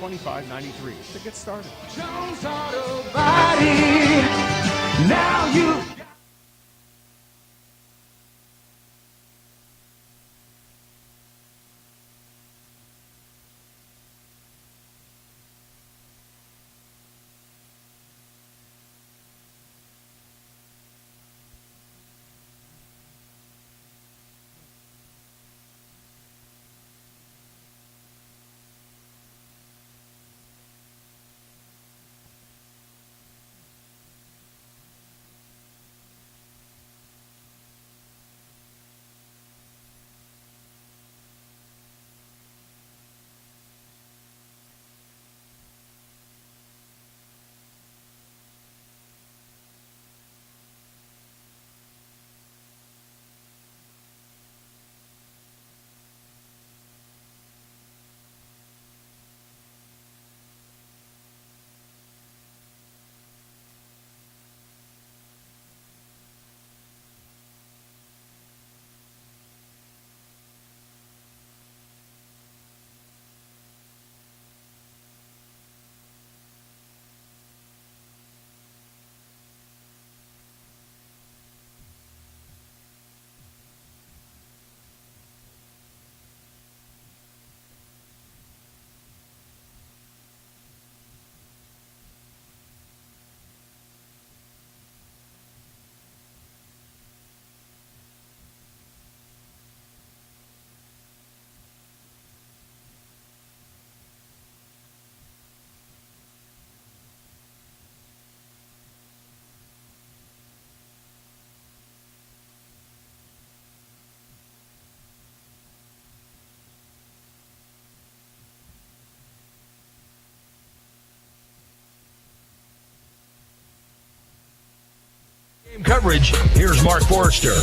2593 to get started. Jones Auto Body. Now you. Coverage. Here's Mark Forrester.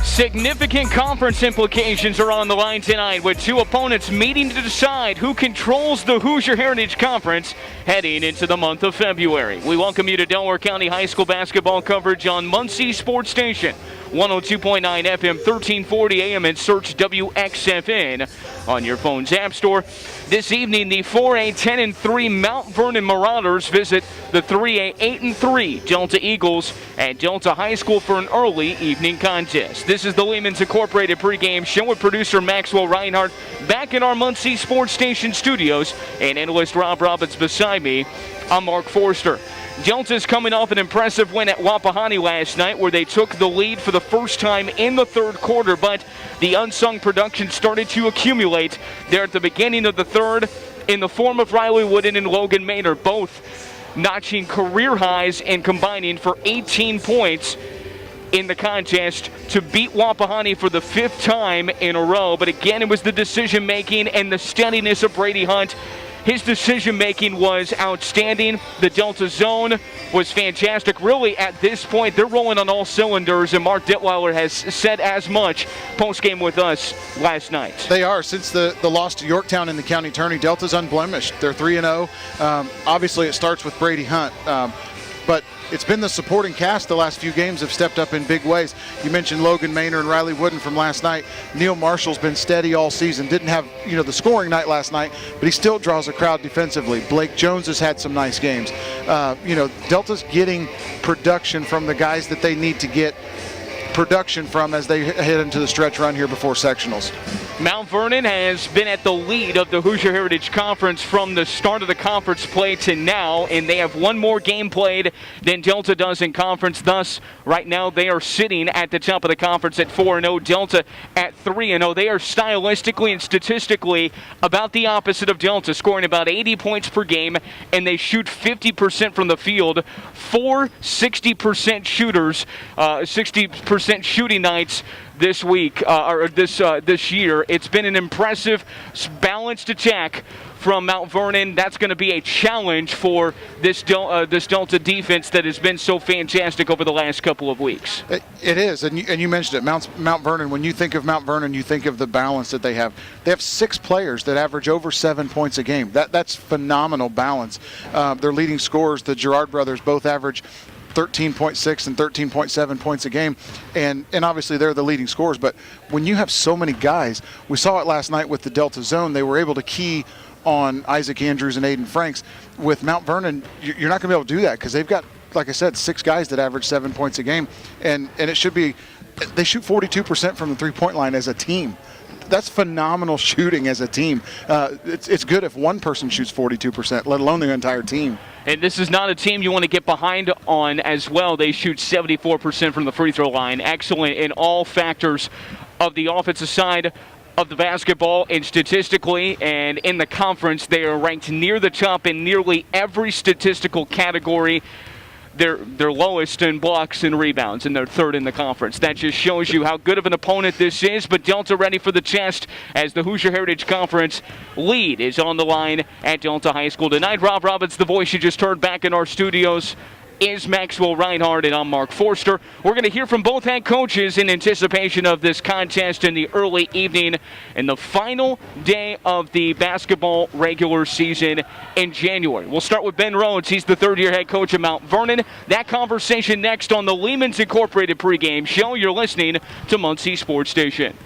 Significant conference implications are on the line tonight with two opponents meeting to decide who controls the Hoosier Heritage Conference heading into the month of February. We welcome you to Delaware County High School basketball coverage on Muncie Sports Station, 102.9 FM, 1340 AM, and search WXFN on your phone's app store. This evening, the 4A 10-3 Mount Vernon Marauders visit the 3A 8-3 Delta Eagles at Delta High School for an early evening contest. This is the Lehman's Incorporated pregame show with producer Maxwell Reinhardt back in our Muncie Sports Station studios, and analyst Rob Roberts beside me. I'm Mark Forrester. Delta's coming off an impressive win at Wapahani last night where they took the lead for the first time in the third quarter, but the unsung production started to accumulate there at the beginning of the third in the form of Riley Wooden and Logan Maynard, both notching career highs and combining for 18 points in the contest to beat Wapahani for the fifth time in a row. But again, it was the decision-making and the steadiness of Brady Hunt. His decision-making was outstanding. The Delta zone was fantastic. Really, at this point, they're rolling on all cylinders, and Mark Detweiler has said as much post-game with us last night. They are. Since the loss to Yorktown in the county tourney, Delta's unblemished. They're 3-0. Obviously, it starts with Brady Hunt. But it's been the supporting cast the last few games have stepped up in big ways. You mentioned Logan Maynard and Riley Wooden from last night. Neil Marshall's been steady all season. Didn't have, the scoring night last night, but he still draws a crowd defensively. Blake Jones has had some nice games. Delta's getting production from the guys that they need to get production from as they head into the stretch run here before sectionals. Mount Vernon has been at the lead of the Hoosier Heritage Conference from the start of the conference play to now, and they have one more game played than Delta does in conference. Thus, right now, they are sitting at the top of the conference at 4-0. Delta at 3-0. They are stylistically and statistically about the opposite of Delta, scoring about 80 points per game, and they shoot 50% from the field. 4 60% shooters, 60% shooting nights this week, this year. It's been an impressive, balanced attack from Mount Vernon. That's going to be a challenge for this Delta defense that has been so fantastic over the last couple of weeks. It is, and you mentioned it, Mount Vernon. When you think of Mount Vernon, you think of the balance that they have. They have 6 players that average over 7 points a game. That's phenomenal balance. Their leading scorers, the Girard brothers, both average 13.6 and 13.7 points a game, and obviously they're the leading scorers. But when you have so many guys, we saw it last night with the Delta zone, they were able to key on Isaac Andrews and Aiden Franks. With Mount Vernon, you're not going to be able to do that because they've got, like I said, 6 guys that average 7 points a game, and it should be. They shoot 42% from the three-point line as a team. That's phenomenal shooting as a team. It's good if one person shoots 42%, let alone the entire team. And this is not a team you want to get behind on as well. They shoot 74% from the free throw line. Excellent in all factors of the offensive side of the basketball, and statistically and in the conference, they are ranked near the top in nearly every statistical category. They're lowest in blocks and rebounds, and they're third in the conference. That just shows you how good of an opponent this is, but Delta ready for the test as the Hoosier Heritage Conference lead is on the line at Delta High School tonight. Rob Roberts, the voice you just heard back in our studios, is Maxwell Reinhardt, and I'm Mark Forster. We're going to hear from both head coaches in anticipation of this contest in the early evening and the final day of the basketball regular season in January. We'll start with Ben Rhodes. He's the third-year head coach of Mount Vernon. That conversation next on the Lehman's Incorporated pregame show. You're listening to Muncie Sports Station.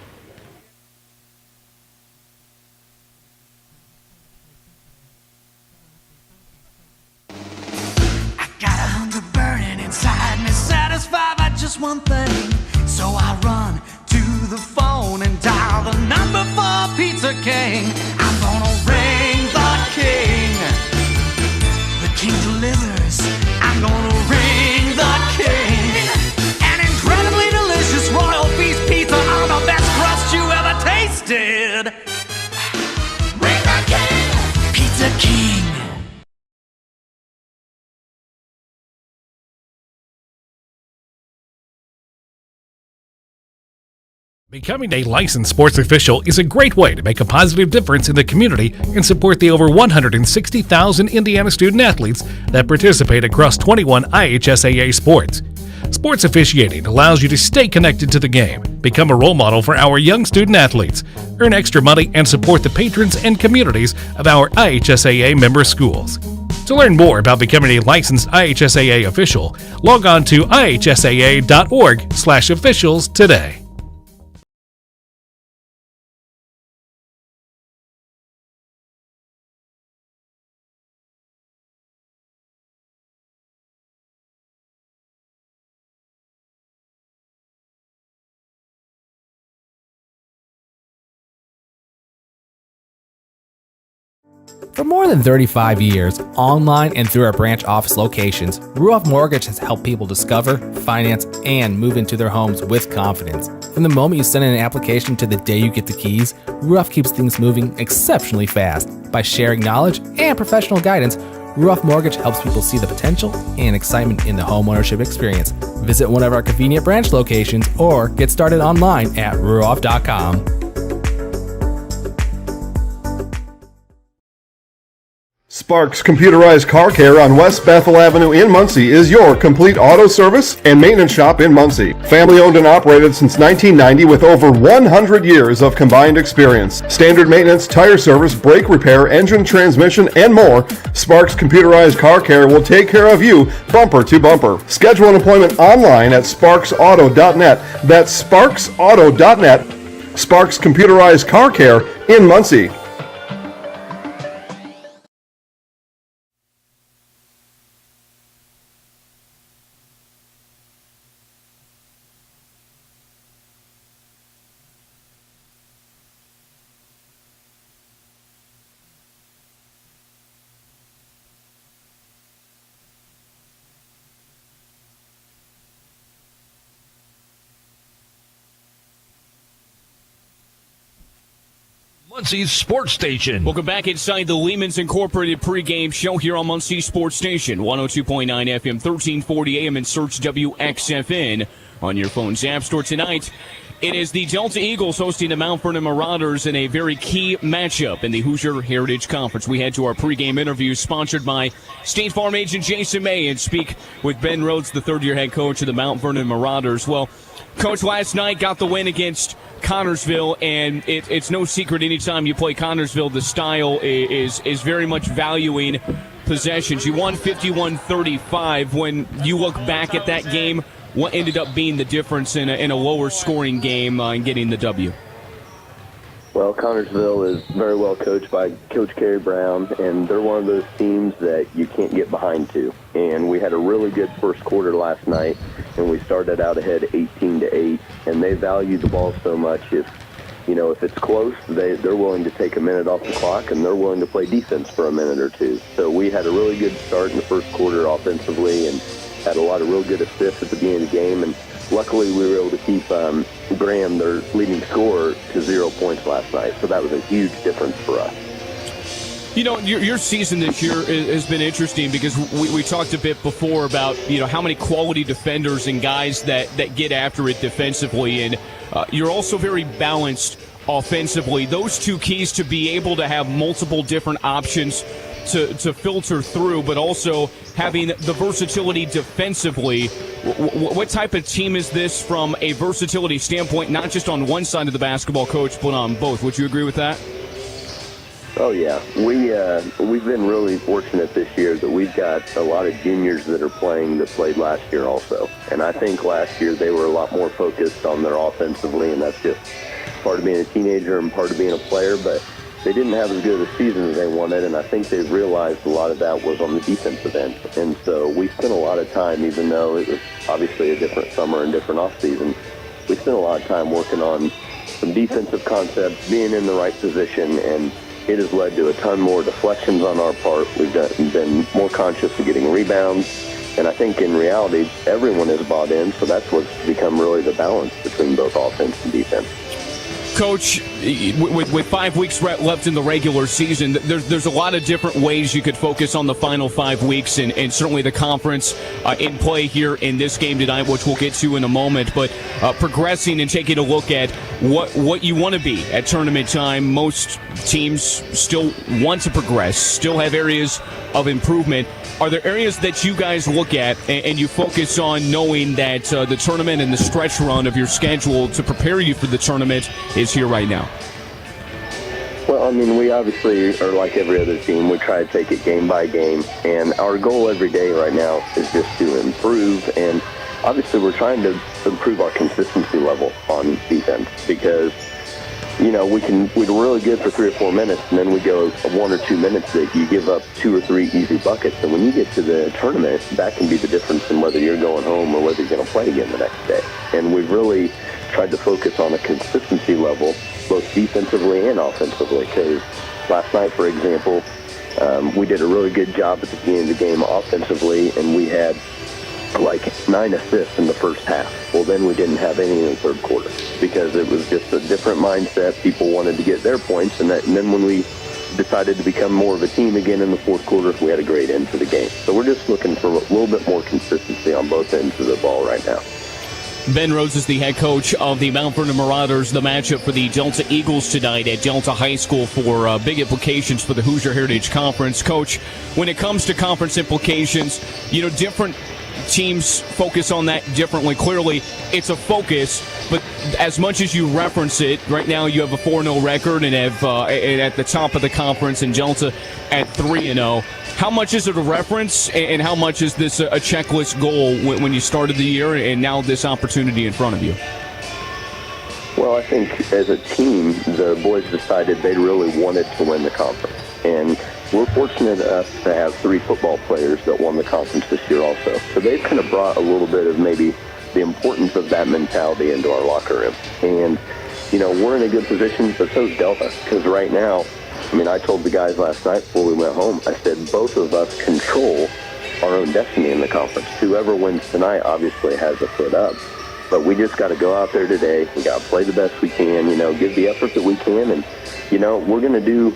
Inside me, satisfied by just one thing. So I run to the phone and dial the number for Pizza King. I'm gonna ring the king. The king delivers. I'm gonna ring the king. An incredibly delicious royal beef pizza on the best crust you ever tasted. Ring the king. Pizza King. Becoming a licensed sports official is a great way to make a positive difference in the community and support the over 160,000 Indiana student athletes that participate across 21 IHSAA sports. Sports officiating allows you to stay connected to the game, become a role model for our young student athletes, earn extra money, and support the patrons and communities of our IHSAA member schools. To learn more about becoming a licensed IHSAA official, log on to ihsaa.org/officials today. For more than 35 years, online and through our branch office locations, Ruoff Mortgage has helped people discover, finance, and move into their homes with confidence. From the moment you send in an application to the day you get the keys, Ruoff keeps things moving exceptionally fast. By sharing knowledge and professional guidance, Ruoff Mortgage helps people see the potential and excitement in the homeownership experience. Visit one of our convenient branch locations or get started online at ruoff.com. Sparks Computerized Car Care on West Bethel Avenue in Muncie is your complete auto service and maintenance shop in Muncie. Family owned and operated since 1990 with over 100 years of combined experience. Standard maintenance, tire service, brake repair, engine, transmission, and more. Sparks Computerized Car Care will take care of you bumper to bumper. Schedule an appointment online at sparksauto.net. That's sparksauto.net. Sparks Computerized Car Care in Muncie. Muncie's Sports Station. Welcome back inside the Lehman's Incorporated pregame show here on Muncie Sports Station, 102.9 FM, 1340 AM, and search WXFN on your phone's app store tonight. It is the Delta Eagles hosting the Mount Vernon Marauders in a very key matchup in the Hoosier Heritage Conference. We head to our pregame interview sponsored by State Farm agent Jason May and speak with Ben Rhodes, the third-year head coach of the Mount Vernon Marauders. Well, Coach, last night got the win against Connorsville, and it's no secret anytime you play Connorsville, the style is very much valuing possessions. You won 51-35. When you look back at that game, what ended up being the difference in a lower scoring game and getting the W? Well, Connersville is very well coached by Coach Kerry Brown, and they're one of those teams that you can't get behind to. And we had a really good first quarter last night, and we started out ahead 18-8, and they value the ball so much. If it's close, they're willing to take a minute off the clock, and they're willing to play defense for a minute or two. So we had a really good start in the first quarter offensively and had a lot of real good assists at the beginning of the game. And luckily, we were able to keep Graham, their leading scorer, to 0 points last night. So that was a huge difference for us. Your season this year has been interesting because we talked a bit before about, how many quality defenders and guys that get after it defensively. And you're also very balanced offensively. Those two keys to be able to have multiple different options to filter through, but also having the versatility defensively. What type of team is this from a versatility standpoint, not just on one side of the basketball, Coach, but on both? Would you agree with that? Oh, yeah. We've been really fortunate this year that we've got a lot of juniors that are playing that played last year also. And I think last year they were a lot more focused on their offensively, and that's just part of being a teenager and part of being a player. But they didn't have as good a season as they wanted, and I think they've realized a lot of that was on the defensive end. And so we spent a lot of time, even though it was obviously a different summer and different off-season, we spent a lot of time working on some defensive concepts, being in the right position, and it has led to a ton more deflections on our part. We've been more conscious of getting rebounds, and I think in reality, everyone has bought in, so that's what's become really the balance between both offense and defense. Coach, with 5 weeks left in the regular season, there's a lot of different ways you could focus on the final 5 weeks, and certainly the conference in play here in this game tonight, which we'll get to in a moment. But progressing and taking a look at what you want to be at tournament time. Most teams still want to progress, still have areas of improvement. Are there areas that you guys look at and you focus on, knowing that the tournament and the stretch run of your schedule to prepare you for the tournament is here right now? Well, I mean, we obviously are like every other team. We try to take it game by game, and our goal every day right now is just to improve. And obviously we're trying to improve our consistency level on defense because, we're really good for 3 or 4 minutes, and then we go 1 or 2 minutes that you give up 2 or 3 easy buckets. And when you get to the tournament, that can be the difference in whether you're going home or whether you're going to play again the next day. And we've really tried to focus on a consistency level, both defensively and offensively, because last night, for example, we did a really good job at the beginning of the game offensively, and we had like 9 assists in the first half. Well, then we didn't have any in the third quarter because it was just a different mindset. People wanted to get their points, and then when we decided to become more of a team again in the fourth quarter, we had a great end to the game. So we're just looking for a little bit more consistency on both ends of the ball right now. Ben Rose is the head coach of the Mount Vernon Marauders. The matchup for the Delta Eagles tonight at Delta High School for big implications for the Hoosier Heritage Conference. Coach, when it comes to conference implications, different teams focus on that differently. Clearly, it's a focus, but as much as you reference it, right now you have a 4-0 record and have at the top of the conference, and Delta at 3-0. How much is it a reference, and how much is this a checklist goal when you started the year and now this opportunity in front of you? Well, I think as a team, the boys decided they really wanted to win the conference. And we're fortunate enough to have 3 football players that won the conference this year also. So they've kind of brought a little bit of maybe the importance of that mentality into our locker room. And, we're in a good position, but so is Delta. Because right now, I told the guys last night before we went home, I said both of us control our own destiny in the conference. Whoever wins tonight obviously has a foot up. But we just got to go out there today. We got to play the best we can, give the effort that we can. And, we're going to do,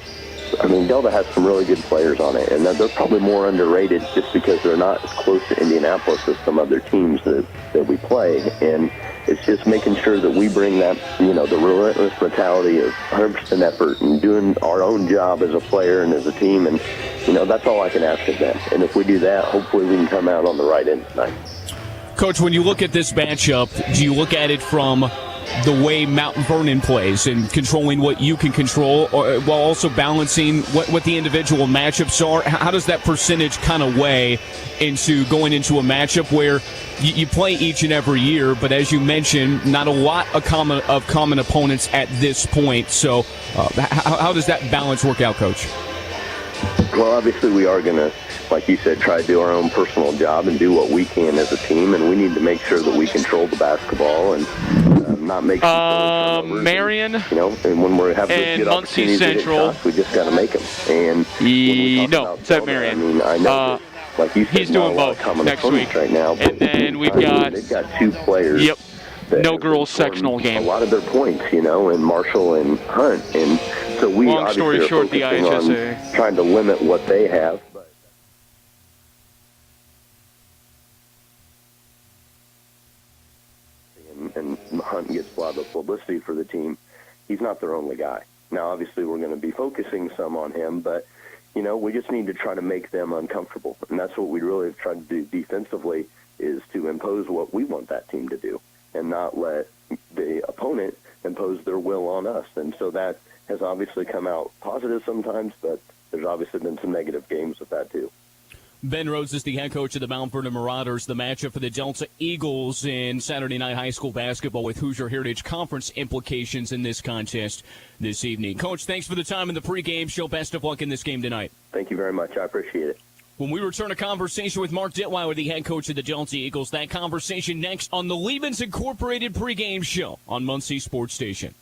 Delta has some really good players on it. And they're probably more underrated just because they're not as close to Indianapolis as some other teams that we play. And it's just making sure that we bring that, the relentless mentality of 100% effort and doing our own job as a player and as a team. And, that's all I can ask of them. And if we do that, hopefully we can come out on the right end tonight. Coach, when you look at this matchup, do you look at it from the way Mount Vernon plays and controlling what you can control, while also balancing what the individual matchups are? How does that percentage kind of weigh into going into a matchup where you play each and every year, but as you mentioned, not a lot of common opponents at this point? So how does that balance work out, Coach? Well, obviously we are going to, like you said, try to do our own personal job and do what we can as a team, and we need to make sure that we control the basketball and not make Marion, and when we're having good opportunities to hit shots, we just got to make them. And it's at Marion. I know that, like you said, he's doing both next week right now. And then they've got 2 players. Yep. No girls sectional game. A lot of their points, in Marshall and Hunt, and so we long story short, the IHSA on trying to limit what they have. And Hunt gets a lot of publicity for the team. He's not their only guy. Now, obviously, we're going to be focusing some on him, but we just need to try to make them uncomfortable, and that's what we really have tried to do defensively, is to impose what we want that team to do and not let the opponent impose their will on us. And so that has obviously come out positive sometimes, but there's obviously been some negative games with that too. Ben Rhodes is the head coach of the Mount Vernon Marauders. The matchup for the Delta Eagles in Saturday night high school basketball with Hoosier Heritage Conference implications in this contest this evening. Coach, thanks for the time in the pregame show. Best of luck in this game tonight. Thank you very much. I appreciate it. When we return, a conversation with Mark Ditweiler, the head coach of the Delta Eagles. That conversation next on the Leavens Incorporated pregame show on Muncie Sports Station.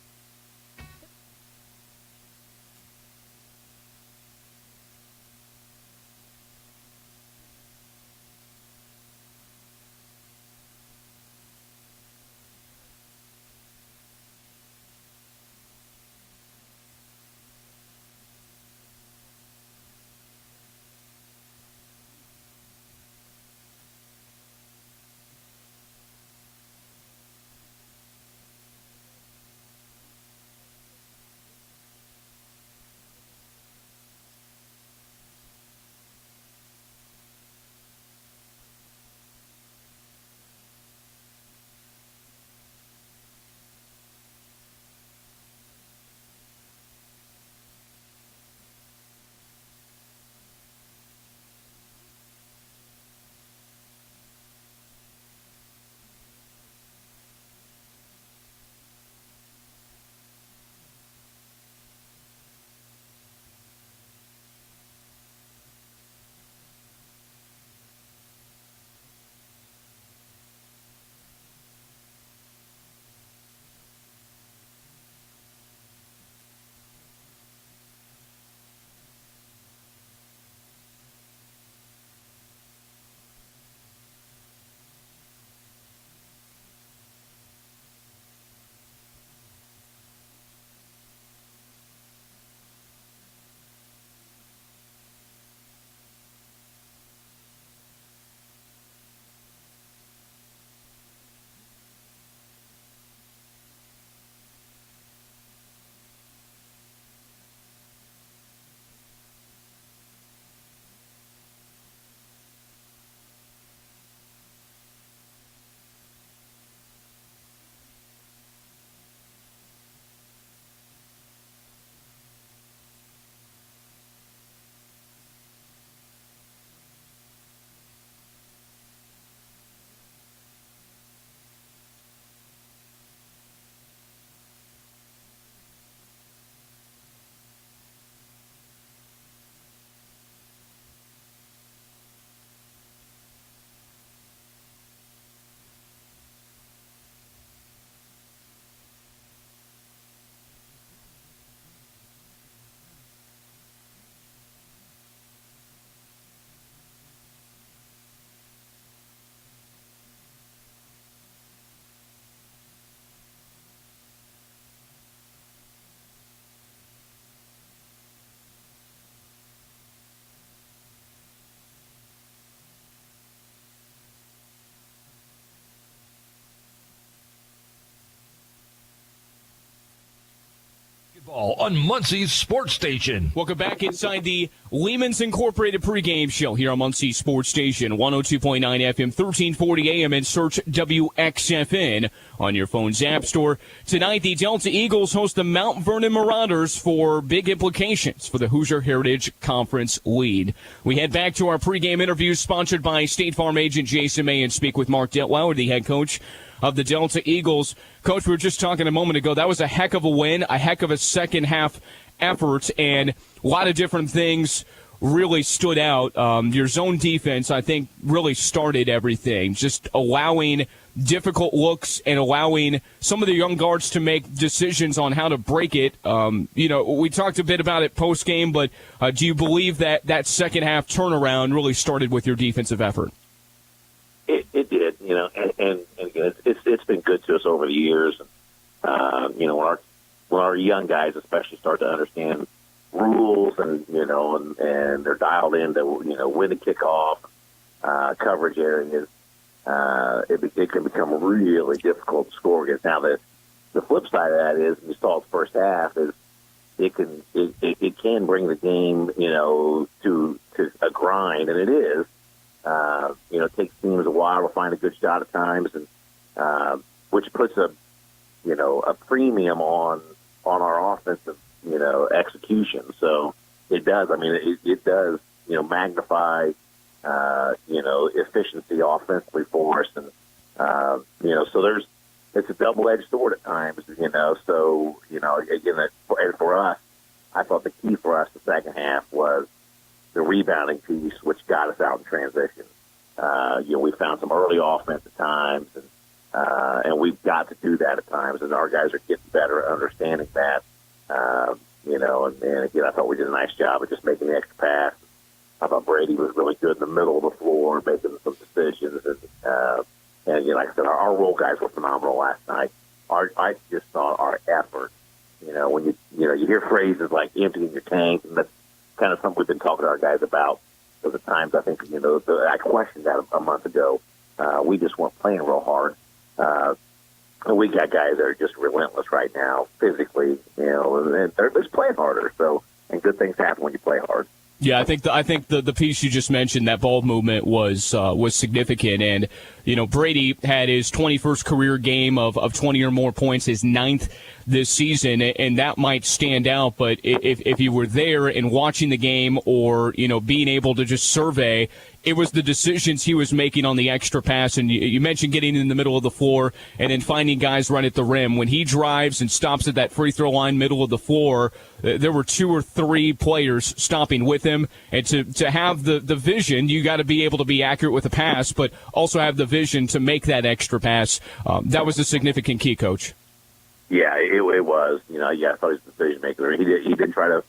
On Muncie's Sports Station. Welcome back inside the Lehman's Incorporated pregame show here on Muncie Sports Station, 102.9 FM, 1340 AM, and search WXFN on your phone's app store. Tonight, the Delta Eagles host the Mount Vernon Marauders for big implications for the Hoosier Heritage Conference lead. We head back to our pregame interviews sponsored by State Farm agent Jason May and speak with Mark Detweiler, the head coach of the Delta Eagles. Coach, we were just talking a moment ago. That was a heck of a win, a heck of a second half effort, and a lot of different things really stood out. Your zone defense, I think, really started everything, just allowing difficult looks and allowing some of the young guards to make decisions on how to break it. We talked a bit about it post game, but do you believe that that second half turnaround really started with your defensive effort? It did, and again, it's been good to us over the years. When our young guys especially start to understand rules and they're dialed in to when to kick off, coverage areas, it can become really difficult to score against. Now the flip side of that is, and you saw it the first half, is it can bring the game to a grind, and it is. It takes teams a while to find a good shot at times, and which puts a premium on our offensive execution. So it does. I mean, it does magnify efficiency offensively for us, and so it's a double-edged sword at times. So again, and for us, I thought the key for us the second half was the rebounding piece, which got us out in transition. We found some early offense at times, and we've got to do that at times, and our guys are getting better at understanding that. And again, I thought we did a nice job of just making the extra pass. I thought Brady was really good in the middle of the floor, making some decisions, and like I said, our role guys were phenomenal last night. I just thought our effort. When you hear phrases like emptying your tank, and that's kind of something we've been talking to our guys about. Those are times I think I questioned that a month ago. We just weren't playing real hard. And we got guys that are just relentless right now, physically, and they're just playing harder. So, and good things happen when you play hard. Yeah, I think the piece you just mentioned, that ball movement was significant, and Brady had his 21st career game of 20 or more points, his 9th this season, and that might stand out. But if you were there and watching the game, or being able to just survey, it was the decisions he was making on the extra pass. And you mentioned getting in the middle of the floor and then finding guys right at the rim. When he drives and stops at that free throw line, middle of the floor, there were 2 or 3 players stopping with him. And to have the vision, you got to be able to be accurate with the pass, but also have the vision to make that extra pass. That was a significant key, Coach. Yeah, it was. I thought he was a decision maker. He didn't try to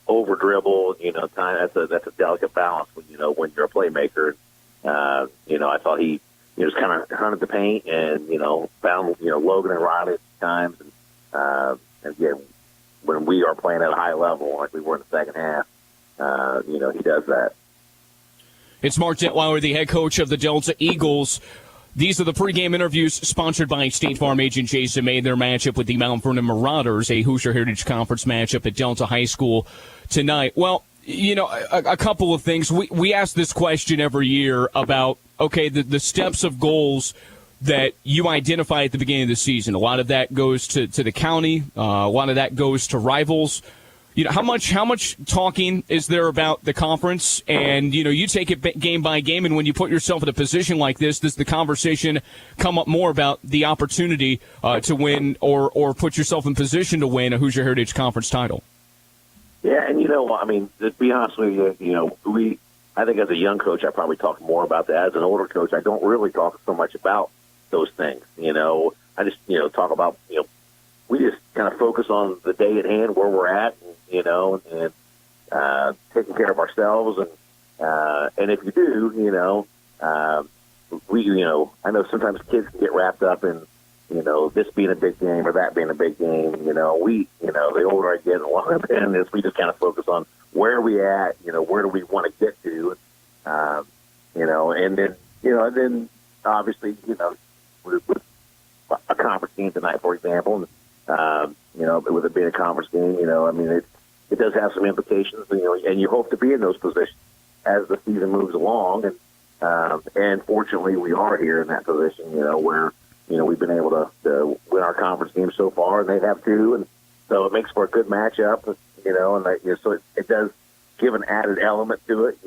over dribble. Time that's a delicate balance when you're a playmaker. I thought he just kind of hunted the paint and found Logan and Riley at times, and again, when we are playing at a high level like we were in the second half, he does that. It's Mark Detweiler, the head coach of the Delta Eagles. These are the pregame interviews sponsored by State Farm agent Jason May. Their matchup with the Mount Vernon Marauders, a Hoosier Heritage Conference matchup at Delta High School tonight. Well, a couple of things. We ask this question every year about, okay, the steps of goals that you identify at the beginning of the season. A lot of that goes to the county. A lot of that goes to rivals. How much talking is there about the conference? And, you take it game by game, and when you put yourself in a position like this, does the conversation come up more about the opportunity to win or put yourself in position to win a Hoosier Heritage Conference title? Yeah, and to be honest with you, I think as a young coach, I probably talk more about that. As an older coach, I don't really talk so much about those things. I just, talk about, we just kind of focus on the day at hand, where we're at, and taking care of ourselves. And if you do, I know sometimes kids can get wrapped up in, this being a big game or that being a big game. The older I get, the longer I've been in this, we just kind of focus on where are we at, where do we want to get to, and then obviously, with a conference game tonight, for example, With it being a conference game, I mean, it does have some implications, and you hope to be in those positions as the season moves along. And fortunately, we are here in that position, where, we've been able to win our conference games so far, and they have too. And so it makes for a good matchup, so it does give an added element to it,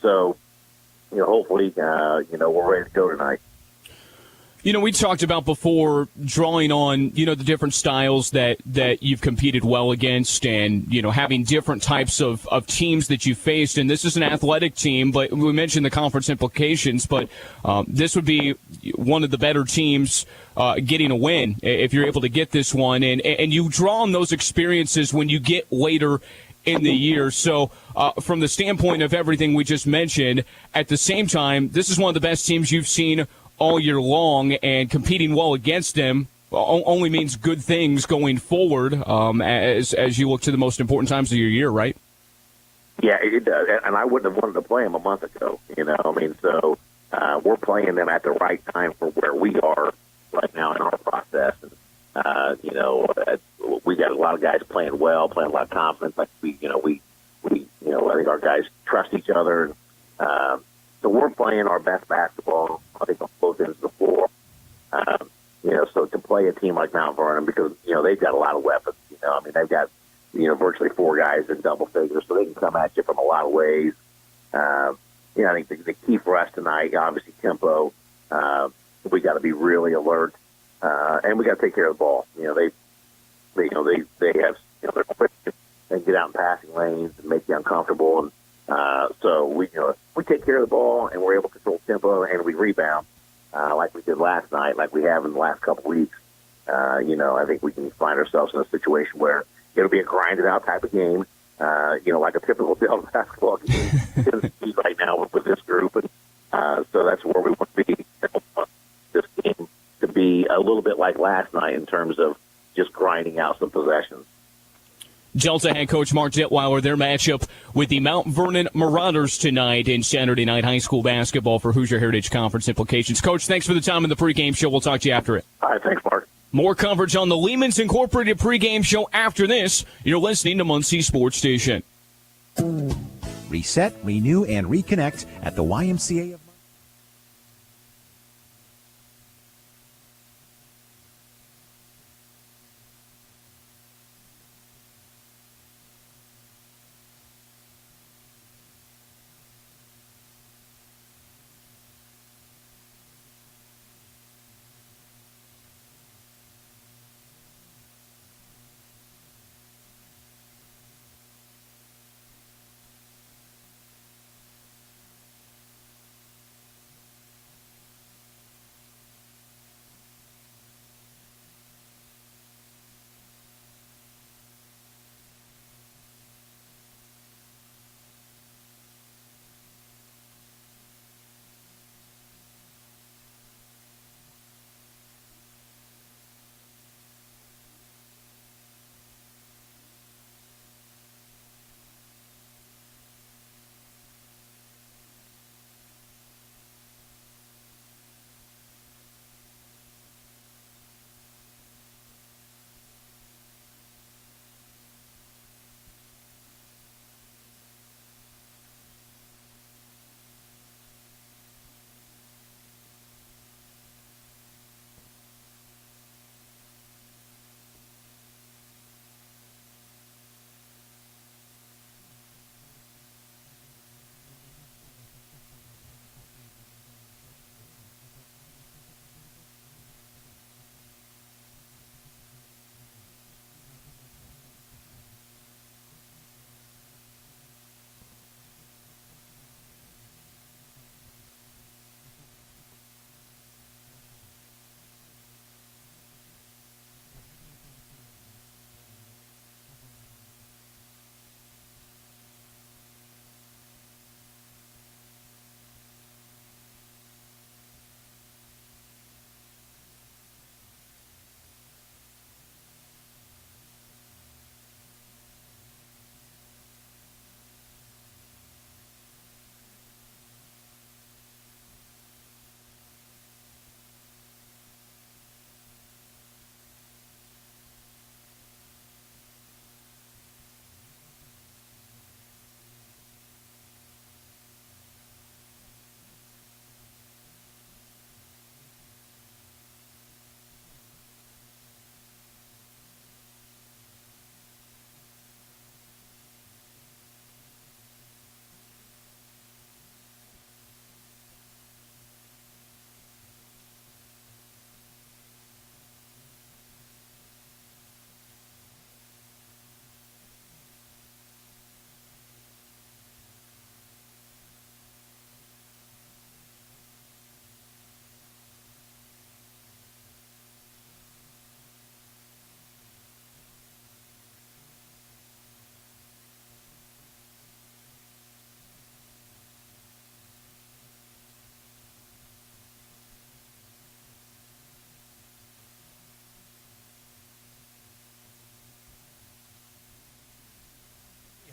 so, hopefully, we're ready to go tonight. We talked about before drawing on, the different styles that you've competed well against and, having different types of teams that you faced. And this is an athletic team, but we mentioned the conference implications, but this would be one of the better teams getting a win if you're able to get this one. And you draw on those experiences when you get later in the year. So from the standpoint of everything we just mentioned, at the same time, this is one of the best teams you've seen all year long, and competing well against them only means good things going forward as you look to the most important times of your year, right? Yeah, it does. And I wouldn't have wanted to play them a month ago, so we're playing them at the right time for where we are right now in our process. And, we got a lot of guys playing well, playing a lot of confidence. Like I think our guys trust each other. So we're playing our best basketball, I think, on both ends of the floor. So to play a team like Mount Vernon, because, they've got a lot of weapons, they've got, virtually 4 guys in double figures, so they can come at you from a lot of ways. I think the key for us tonight, obviously tempo. We got to be really alert, and we got to take care of the ball. They have, they're quick and get out in passing lanes and make you uncomfortable. And so we take care of the ball, and we're able to control tempo, and we rebound like we did last night, like we have in the last couple weeks. I think we can find ourselves in a situation where it'll be a grinded out type of game, like a typical Delta basketball game right now with this group. And so that's where we want to be. This game to be a little bit like last night in terms of just grinding out some possessions. Delta head coach Mark Detweiler, their matchup with the Mount Vernon Marauders tonight in Saturday night high school basketball for Hoosier Heritage Conference implications. Coach, thanks for the time in the pregame show. We'll talk to you after it. All right, thanks, Mark. More coverage on the Lehman's Incorporated pregame show after this. You're listening to Muncie Sports Station. Reset, renew, and reconnect at the YMCA of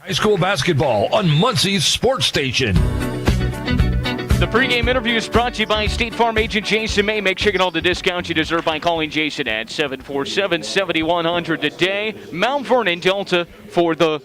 High school basketball on Muncie's Sports Station. The pregame interview is brought to you by State Farm agent Jason May. Make sure you get all the discounts you deserve by calling Jason at 747-7100 today. Mount Vernon Delta for the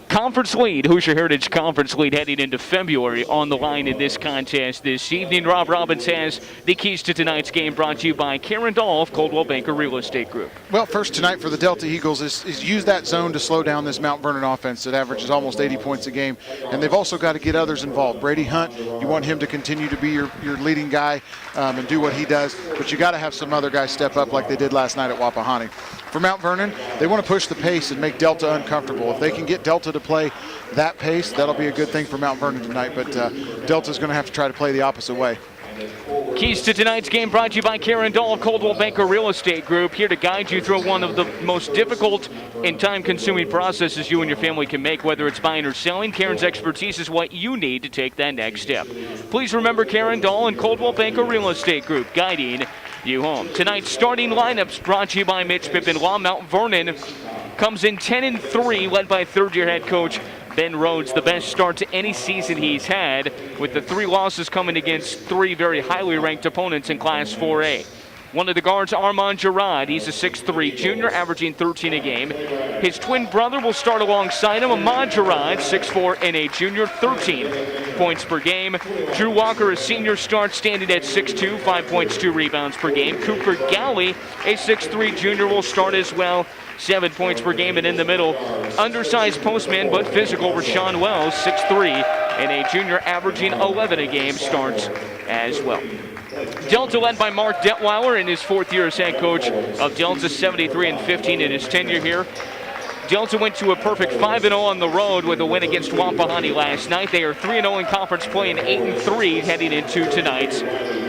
conference lead, Hoosier Heritage Conference lead heading into February on the line in this contest this evening. Rob Robbins has the keys to tonight's game brought to you by Karen Dahl of Coldwell Banker Real Estate Group. Well, first tonight for the Delta Eagles is use that zone to slow down this Mount Vernon offense that averages almost 80 points a game. And they've also got to get others involved. Brady Hunt, you want him to continue to be your leading guy and do what he does. But you got to have some other guys step up like they did last night at Wapahani. For Mount Vernon, they want to push the pace and make Delta uncomfortable. If they can get Delta to play that pace, that'll be a good thing for Mount Vernon tonight. But Delta's going to have to try to play the opposite way. Keys to tonight's game brought to you by Karen Dahl of Coldwell Banker Real Estate Group, here to guide you through one of the most difficult and time-consuming processes you and your family can make, whether it's buying or selling. Karen's expertise is what you need to take that next step. Please remember Karen Dahl and Coldwell Banker Real Estate Group, guiding you home. Tonight's starting lineups brought to you by Mitch Pippin Law. Mount Vernon comes in 10-3, led by third-year head coach Ben Rhodes, the best start to any season he's had, with the 3 losses coming against 3 very highly ranked opponents in Class 4A. One of the guards, Armand Gerard, he's a 6'3 junior, averaging 13 a game. His twin brother will start alongside him, Ahmad Gerard, 6'4 and a junior, 13 points per game. Drew Walker, a senior, starts standing at 6'2, 5 points, 2 rebounds per game. Cooper Galley, a 6'3 junior, will start as well, 7 points per game. And in the middle, undersized postman but physical Rashawn Wells, 6'3 and a junior, averaging 11 a game, starts as well. Delta led by Mark Detweiler in his 4th year as head coach of Delta, 73-15 in his tenure here. Delta went to a perfect 5-0 on the road with a win against Wapahani last night. They are 3-0 in conference play and 8-3 heading into tonight's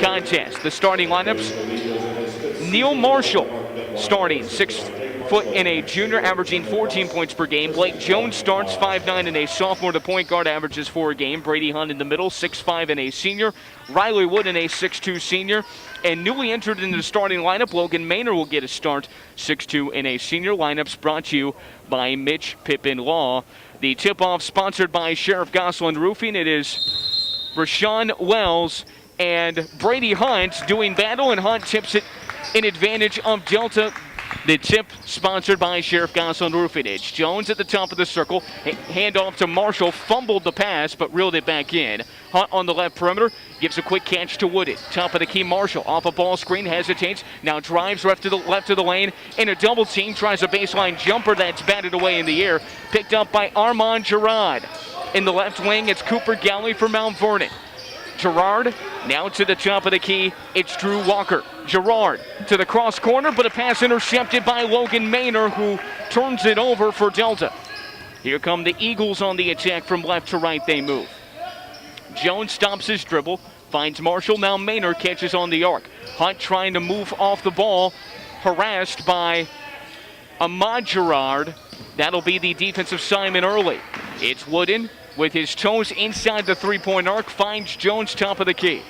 contest. The starting lineups: Neil Marshall starting, 6 foot and a junior, averaging 14 points per game. Blake Jones starts, 5'9 and a sophomore. The point guard averages 4 a game. Brady Hunt in the middle, 6'5 and a senior. Riley Wood and a 6'2 senior. And newly entered into the starting lineup, Logan Maynor will get a start, 6'2 and a senior. Lineups brought to you by Mitch Pippin Law. The tip-off sponsored by Sheriff Gosselin Roofing. It is Rashawn Wells and Brady Hunt doing battle, and Hunt tips it in advantage of Delta. The tip sponsored by Sheriff Gosselin Roofing. It's Jones at the top of the circle. Handoff to Marshall. Fumbled the pass, but reeled it back in. Hunt on the left perimeter. Gives a quick catch to Wooded. Top of the key, Marshall. Off a ball screen. Hesitates. Now drives left to the lane. In a double team. Tries a baseline jumper that's batted away in the air. Picked up by Armand Gerard. In the left wing, it's Cooper Galley for Mount Vernon. Gerard now to the top of the key. It's Drew Walker. Gerard to the cross corner, but a pass intercepted by Logan Maynor, who turns it over for Delta. Here come the Eagles on the attack. From left to right they move. Jones stops his dribble, finds Marshall. Now Maynor catches on the arc. Hunt trying to move off the ball, harassed by Ahmad Gerard. That'll be the defensive Simon early. It's Wooden with his toes inside the three-point arc, finds Jones top of the key.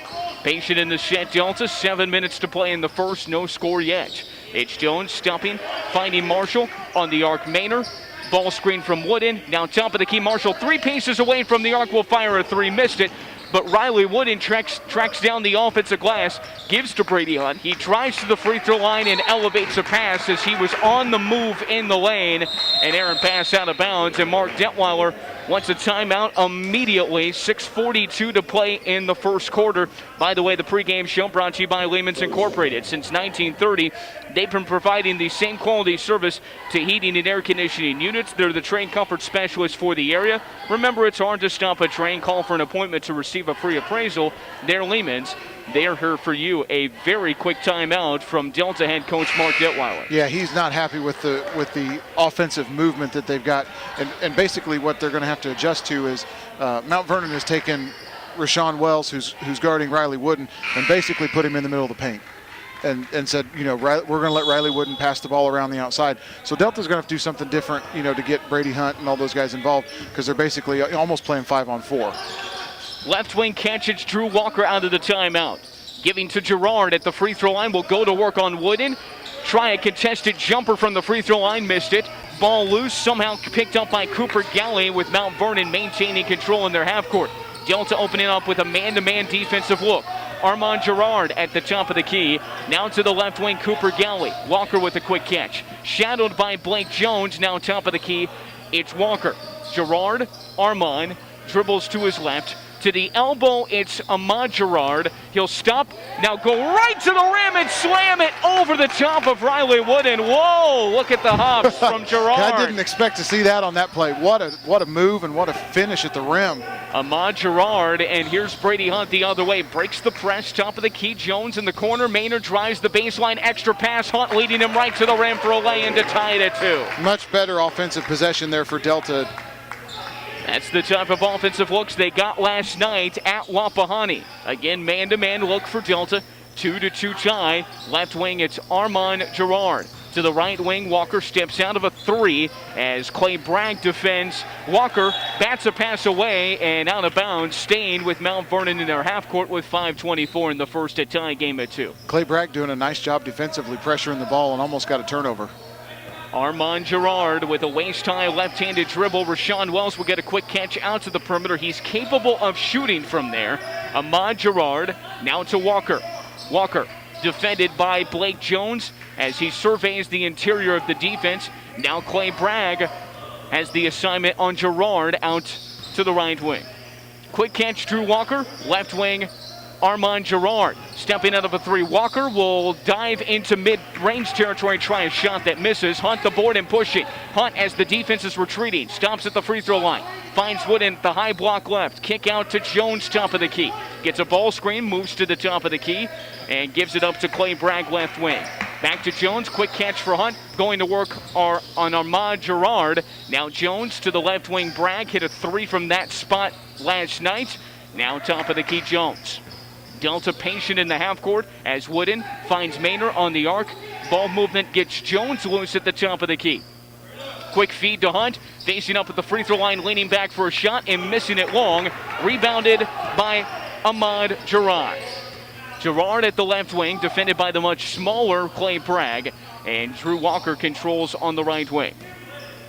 Patient in the set, Delta, 7 minutes to play in the first, no score yet. It's Jones stopping, finding Marshall on the arc. Maynor, ball screen from Wooden, now top of the key. Marshall 3 paces away from the arc, will fire a 3, missed it. But Riley Wooden tracks down the offensive glass, gives to Brady Hunt. He drives to the free throw line and elevates a pass as he was on the move in the lane. An errant pass out of bounds, and Mark Detweiler wants a timeout immediately. 6:42 to play in the first quarter. By the way, the pregame show brought to you by Lehman's Incorporated. Since 1930, they've been providing the same quality service to heating and air conditioning units. They're the train comfort specialist for the area. Remember, it's hard to stop a train. Call for an appointment to receive a free appraisal. They're Lehman's. They're here for you. A very quick timeout from Delta head coach Mark Detweiler. Yeah, he's not happy with the offensive movement that they've got, and basically what they're going to have to adjust to is Mount Vernon has taken Rashawn Wells, who's guarding Riley Wooden, and basically put him in the middle of the paint, and said, you know, we're going to let Riley Wooden pass the ball around the outside. So Delta's going to have to do something different, you know, to get Brady Hunt and all those guys involved, because they're basically almost playing 5-on-4. Left wing catch, it's Drew Walker out of the timeout. Giving to Gerard at the free throw line, will go to work on Wooden. Try a contested jumper from the free throw line, missed it. Ball loose, somehow picked up by Cooper Galley, with Mount Vernon maintaining control in their half court. Delta opening up with a man-to-man defensive look. Armand Gerard at the top of the key. Now to the left wing, Cooper Galley. Walker with a quick catch. Shadowed by Blake Jones. Now top of the key, it's Walker. Gerard, Armand, dribbles to his left. To the elbow, it's Ahmad Gerard. He'll stop, now go right to the rim and slam it over the top of Riley Wooden. Whoa, look at the hops from Gerard. I didn't expect to see that on that play. What a move and what a finish at the rim. Ahmad Gerard, and here's Brady Hunt the other way. Breaks the press, top of the key. Jones in the corner. Maynard drives the baseline, extra pass. Hunt leading him right to the rim for a lay-in to tie it at 2. Much better offensive possession there for Delta. That's the type of offensive looks they got last night at Wapahani. Again, man-to-man look for Delta. 2-2 tie. Left wing, it's Armand Gerard. To the right wing, Walker steps out of a 3 as Clay Bragg defends. Walker bats a pass away and out of bounds, staying with Mount Vernon in their half court with 5:24 in the first, to tie game at 2. Clay Bragg doing a nice job defensively, pressuring the ball and almost got a turnover. Armand Gerard with a waist-high left-handed dribble. Rashawn Wells will get a quick catch out to the perimeter. He's capable of shooting from there. Ahmad Gerard now to Walker. Walker defended by Blake Jones as he surveys the interior of the defense. Now Clay Bragg has the assignment on Gerard out to the right wing. Quick catch, Drew Walker. Left wing, Armand Gerard. Stepping out of a 3. Walker will dive into mid-range territory, try a shot that misses. Hunt the board and pushing. Hunt, as the defense is retreating, stops at the free throw line. Finds Wooden at the high block left. Kick out to Jones, top of the key. Gets a ball screen, moves to the top of the key, and gives it up to Clay Bragg, left wing. Back to Jones, quick catch for Hunt. Going to work on Ahmad Gerard. Now Jones to the left wing. Bragg hit a 3 from that spot last night. Now top of the key, Jones. Delta patient in the half court as Wooden finds Maynard on the arc. Ball movement gets Jones loose at the top of the key. Quick feed to Hunt, facing up at the free throw line, leaning back for a shot and missing it long. Rebounded by Ahmad Gerard. Gerard at the left wing, defended by the much smaller Clay Bragg, and Drew Walker controls on the right wing.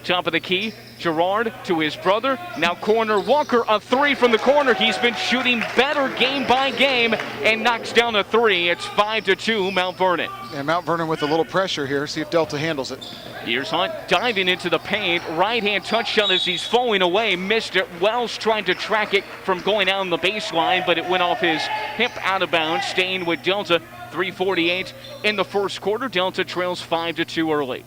Top of the key, Gerard to his brother. Now corner, Walker, a 3 from the corner. He's been shooting better game by game and knocks down a 3. It's 5-2, Mount Vernon. And Mount Vernon with a little pressure here. See if Delta handles it. Here's Hunt diving into the paint. Right-hand touch shot as he's falling away. Missed it. Wells trying to track it from going out on the baseline, but it went off his hip out of bounds, staying with Delta. 3:48 in the first quarter. Delta trails 5-2 early.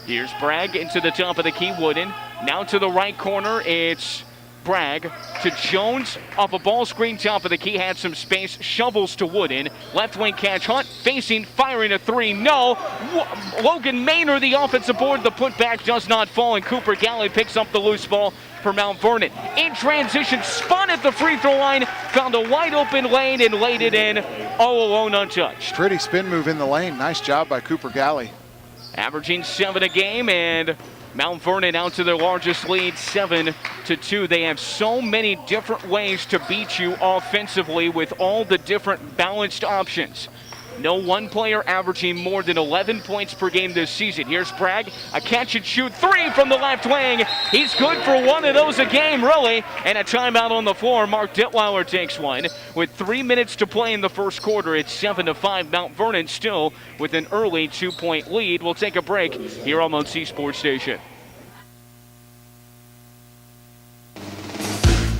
Here's Bragg into the top of the key, Wooden. Now to the right corner, it's Bragg to Jones. Off a ball screen, top of the key, had some space, shovels to Wooden. Left wing catch, Hunt facing, firing a 3, no. Logan Maynard, the offensive board, the putback does not fall, and Cooper Galley picks up the loose ball for Mount Vernon. In transition, spun at the free throw line, found a wide open lane and laid it in, all alone untouched. Pretty spin move in the lane. Nice job by Cooper Galley. Averaging 7 a game, and Mount Vernon out to their largest lead, 7-2. They have so many different ways to beat you offensively with all the different balanced options. No one player averaging more than 11 points per game this season. Here's Bragg, a catch and shoot 3 from the left wing. He's good for one of those a game, really. And a timeout on the floor. Mark Detweiler takes one. With 3 minutes to play in the first quarter, it's 7-5. Mount Vernon still with an early 2-point lead. We'll take a break here on Muncie Sports Station.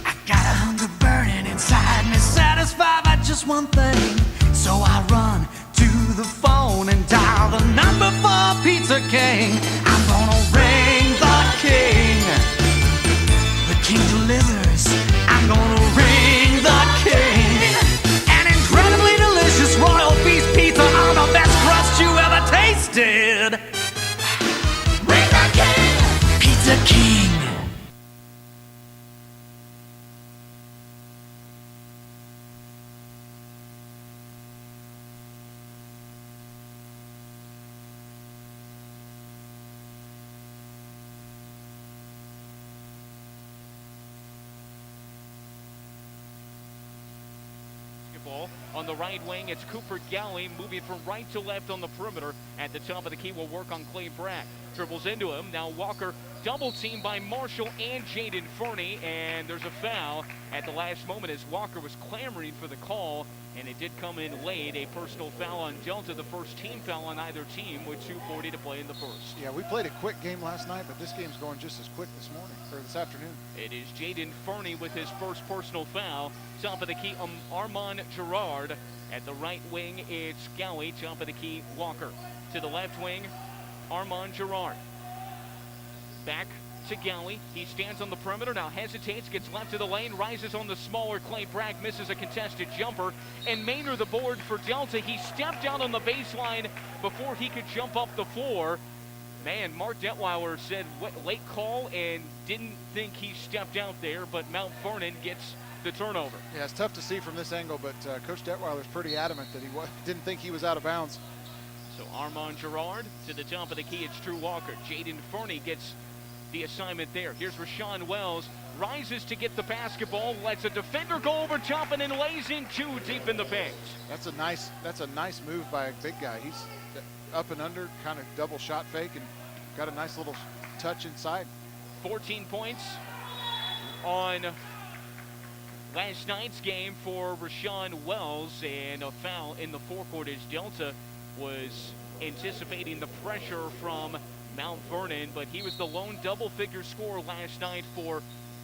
I got a hunger burning inside me, satisfied by just one thing. So I run to the phone and dial the number for Pizza King. I'm gonna ring the king. The king delivers. I'm gonna ring the king. An incredibly delicious royal beef pizza on the best crust you ever tasted. Ring the king. Pizza King. foul. On the right wing, it's Cooper Galley moving from right to left on the perimeter. At the top of the key will work on Clay Bragg. Dribbles into him. Now Walker double teamed by Marshall and Jaden Fernie, and there's a foul at the last moment as Walker was clamoring for the call, and it did come in late. A personal foul on Delta, the first team foul on either team with 2:40 to play in the first. Yeah, we played a quick game last night, but this game's going just as quick this morning, or this afternoon. It is Jaden Fernie with his first personal foul. Top of the key, Armand Gerard. At the right wing, it's Gowie. Top of the key, Walker. To the left wing, Armand Gerard. Back to Gowie. He stands on the perimeter, now hesitates, gets left to the lane, rises on the smaller Clay Bragg, misses a contested jumper, and Maynard the board for Delta. He stepped out on the baseline before he could jump up the floor. Man, Mark Detweiler said late call and didn't think he stepped out there, but Mount Vernon gets the turnover. Yeah, it's tough to see from this angle, but Coach Detweiler's pretty adamant that he didn't think he was out of bounds. So Armand Gerard to the top of the key, it's Drew Walker. Jaden Fernie gets the assignment there. Here's Rashawn Wells, rises to get the basketball, lets a defender go over top and then lays in two deep in the paint. That's a nice move by a big guy. He's up and under, kind of double shot fake, and got a nice little touch inside. 14 points on last night's game for Rashawn Wells, and a foul in the forecourt as Delta was anticipating the pressure from Mount Vernon, but he was the lone double-figure scorer last night for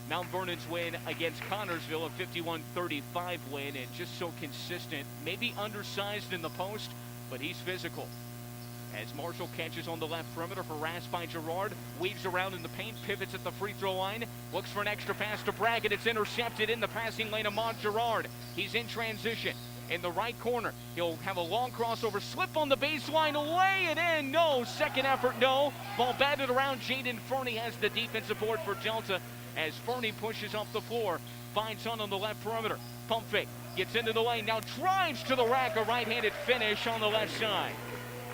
Mount Vernon's win against Connorsville, a 51-35 win, and just so consistent. Maybe undersized in the post, but he's physical. As Marshall catches on the left perimeter, harassed by Gerard, weaves around in the paint, pivots at the free throw line, looks for an extra pass to Bragg, and it's intercepted in the passing lane of Mont Gerard. He's in transition. In the right corner, he'll have a long crossover, slip on the baseline, lay it in, no, second effort, no. Ball batted around, Jaden Fernie has the defensive board for Delta as Fernie pushes up the floor, finds Hunt on the left perimeter, pump fake, gets into the lane, now drives to the rack, a right-handed finish on the left side.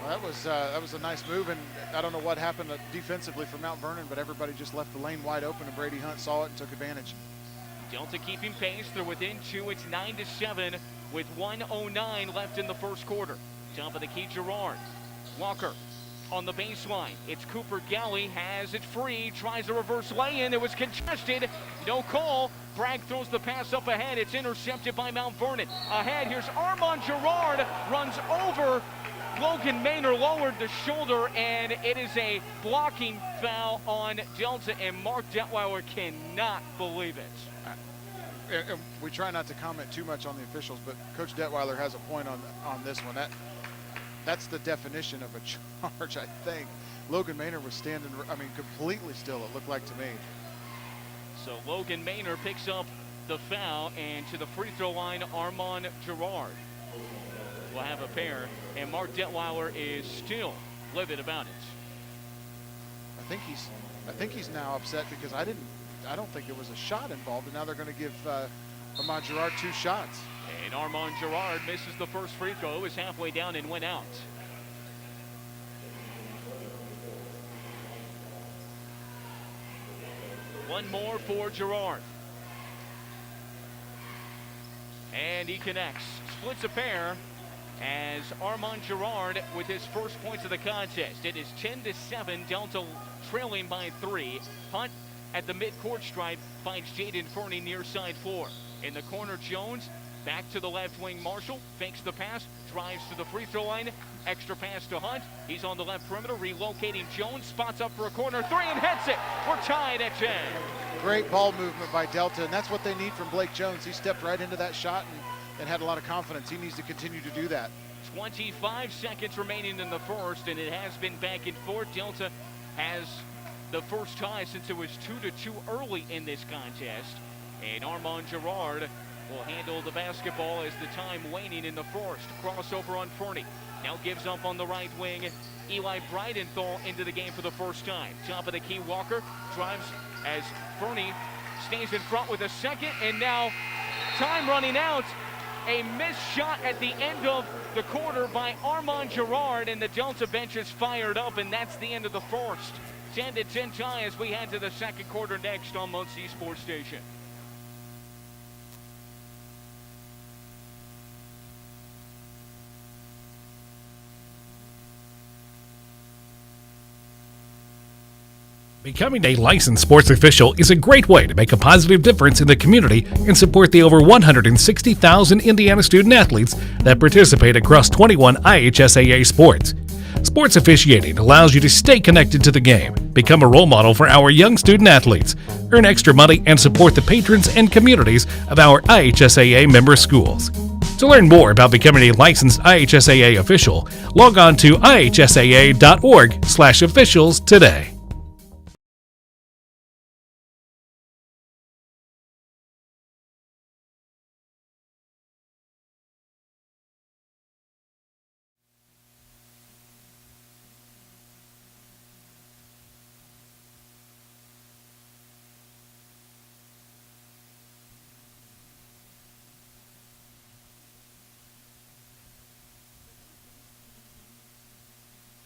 Well, that was a nice move, and I don't know what happened defensively for Mount Vernon, but everybody just left the lane wide open, and Brady Hunt saw it and took advantage. Delta keeping pace, they're within two, it's 9-7 with 1:09 left in the first quarter. Top of the key, Gerard. Walker on the baseline. It's Cooper Galley, has it free, tries a reverse lay-in. It was contested, no call. Bragg throws the pass up ahead. It's intercepted by Mount Vernon. Ahead, here's Armand Gerard, runs over Logan Maynard, lowered the shoulder, and it is a blocking foul on Delta, and Mark Detweiler cannot believe it. And we try not to comment too much on the officials, but Coach Detweiler has a point on this one. That's the definition of a charge, I think. Logan Maynard was standing, completely still, it looked like to me. So Logan Maynard picks up the foul, and to the free throw line, Armand Gerard will have a pair, and Mark Detweiler is still livid about it. I think he's now upset because I don't think there was a shot involved, and now they're going to give Armand Gerard two shots. And Armand Gerard misses the first free throw, is halfway down and went out. One more for Gerard. And he connects, splits a pair as Armand Gerard with his first points of the contest. It is 10-7, Delta trailing by 3. Hunt at the midcourt stripe finds Jaden Fernie near side floor. In the corner, Jones back to the left wing. Marshall fakes the pass, drives to the free throw line. Extra pass to Hunt. He's on the left perimeter, relocating Jones. Spots up for a corner three and hits it. We're tied at 10. Great ball movement by Delta, and that's what they need from Blake Jones. He stepped right into that shot and had a lot of confidence. He needs to continue to do that. 25 seconds remaining in the first, and it has been back and forth. Delta has the first tie since it was 2-2 early in this contest. And Armand Gerard will handle the basketball as the time waning in the first. Crossover on Fernie. Now gives up on the right wing. Eli Bridenthal into the game for the first time. Top of the key, Walker drives as Fernie stays in front with a second, and now time running out. A missed shot at the end of the quarter by Armand Gerard, and the Delta bench is fired up, and that's the end of the first. 10-10 tie as we head to the second quarter next on Muncie Sports Station. Becoming a licensed sports official is a great way to make a positive difference in the community and support the over 160,000 Indiana student athletes that participate across 21 IHSAA sports. Sports officiating allows you to stay connected to the game, become a role model for our young student athletes, earn extra money, and support the patrons and communities of our IHSAA member schools. To learn more about becoming a licensed IHSAA official, log on to ihsaa.org/officials today.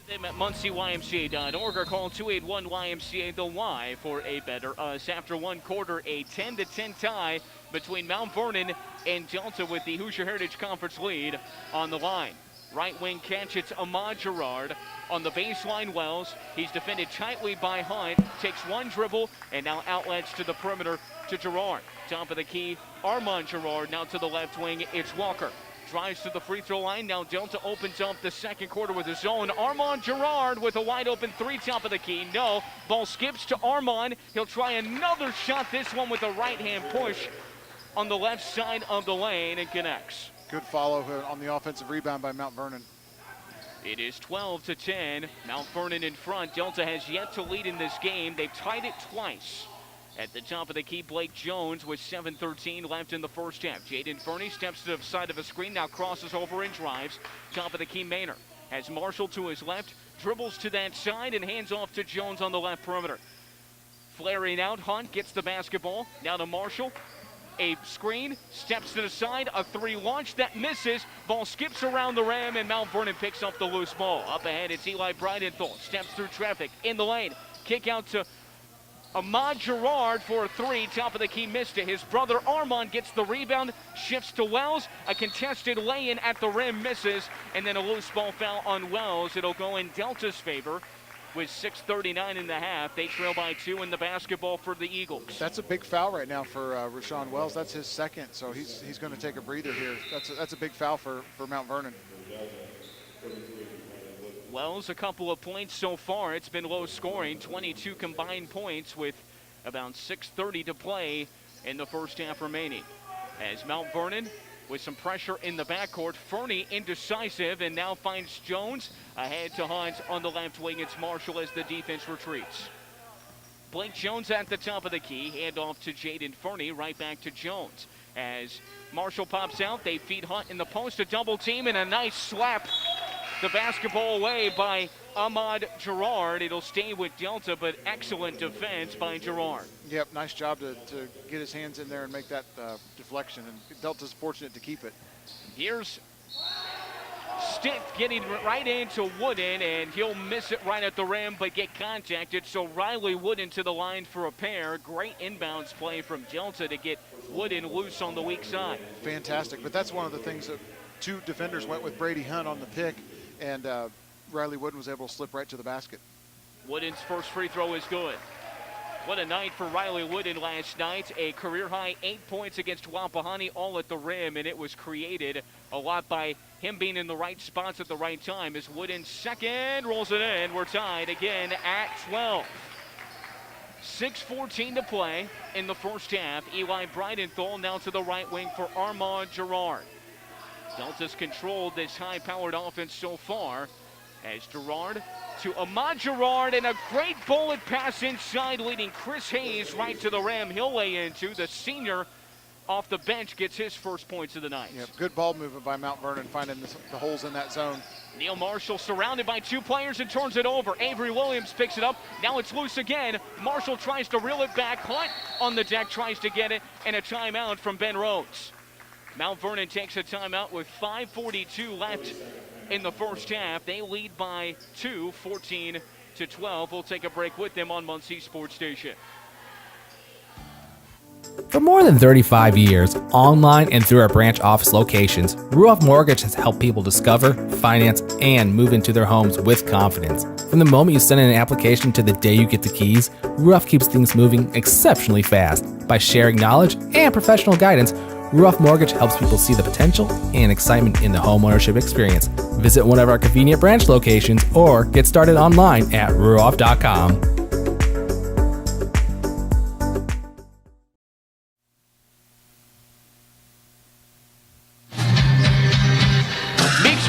Them at MuncieYMCA.org or call 281-YMCA the Y for a better us. After one quarter, a 10-10 tie between Mount Vernon and Delta with the Hoosier Heritage Conference lead on the line. Right wing catch, it's Ahmad Gerard. On the baseline, Wells. He's defended tightly by Hunt. Takes one dribble and now outlets to the perimeter to Gerard. Top of the key, Armand Gerard. Now to the left wing, it's Walker. Drives to the free throw line. Now Delta opens up the second quarter with his own. Armand Gerard with a wide open three, top of the key. No. Ball skips to Armand. He'll try another shot, this one with a right-hand push on the left side of the lane and connects. Good follow on the offensive rebound by Mount Vernon. It is 12-10. Mount Vernon in front. Delta has yet to lead in this game. They've tied it twice. At the top of the key, Blake Jones with 7:13 left in the first half. Jaden Fernie steps to the side of a screen, now crosses over and drives. Top of the key, Maynard has Marshall to his left, dribbles to that side and hands off to Jones on the left perimeter. Flaring out, Hunt gets the basketball. Now to Marshall. A screen, steps to the side, a three launch that misses. Ball skips around the rim and Mount Vernon picks up the loose ball. Up ahead, it's Eli Bridenthal. Steps through traffic in the lane. Kick out to Ahmad Gerard for a three. Top of the key, missed it. His brother Armand gets the rebound, shifts to Wells. A contested lay-in at the rim, misses. And then a loose ball foul on Wells. It'll go in Delta's favor with 6:39 in the half. They trail by 2 in the basketball for the Eagles. That's a big foul right now for Rashawn Wells. That's his second, so he's going to take a breather here. That's a big foul for Mount Vernon. Wells, a couple of points so far. It's been low scoring, 22 combined points with about 6:30 to play in the first half remaining. As Mount Vernon with some pressure in the backcourt, Fernie indecisive and now finds Jones ahead to Hunt on the left wing. It's Marshall as the defense retreats. Blake Jones at the top of the key, hand off to Jaden Fernie, right back to Jones. As Marshall pops out, they feed Hunt in the post, a double team and a nice slap. The basketball away by Ahmad Gerard. It'll stay with Delta, but excellent defense by Gerard. Yep, nice job to get his hands in there and make that deflection, and Delta's fortunate to keep it. Here's Stitt getting right into Wooden, and he'll miss it right at the rim, but get contacted. So Riley Wooden to the line for a pair. Great inbounds play from Delta to get Wooden loose on the weak side. Fantastic, but that's one of the things that two defenders went with Brady Hunt on the pick, and Riley Wooden was able to slip right to the basket. Wooden's first free throw is good. What a night for Riley Wooden last night. A career-high 8 points against Wapahani, all at the rim, and it was created a lot by him being in the right spots at the right time. As Wooden's second rolls it in. We're tied again at 12. 6:14 to play in the first half. Eli Bridenthal now to the right wing for Armand Gerard. Delta's controlled this high-powered offense so far. As Gerard to Ahmad Gerard, and a great bullet pass inside, leading Chris Hayes right to the rim. He'll lay into. The senior off the bench gets his first points of the night. Yep, good ball movement by Mount Vernon, finding the holes in that zone. Neil Marshall surrounded by two players and turns it over. Avery Williams picks it up. Now it's loose again. Marshall tries to reel it back. Hunt on the deck tries to get it, and a timeout from Ben Rhodes. Mount Vernon takes a timeout with 5:42 left in the first half. They lead by 2, 14-12. We'll take a break with them on Muncie Sports Station. For more than 35 years, online and through our branch office locations, Ruoff Mortgage has helped people discover, finance, and move into their homes with confidence. From the moment you send in an application to the day you get the keys, Rudolph keeps things moving exceptionally fast. By sharing knowledge and professional guidance, Rudolph Mortgage helps people see the potential and excitement in the homeownership experience. Visit one of our convenient branch locations or get started online at rudolph.com.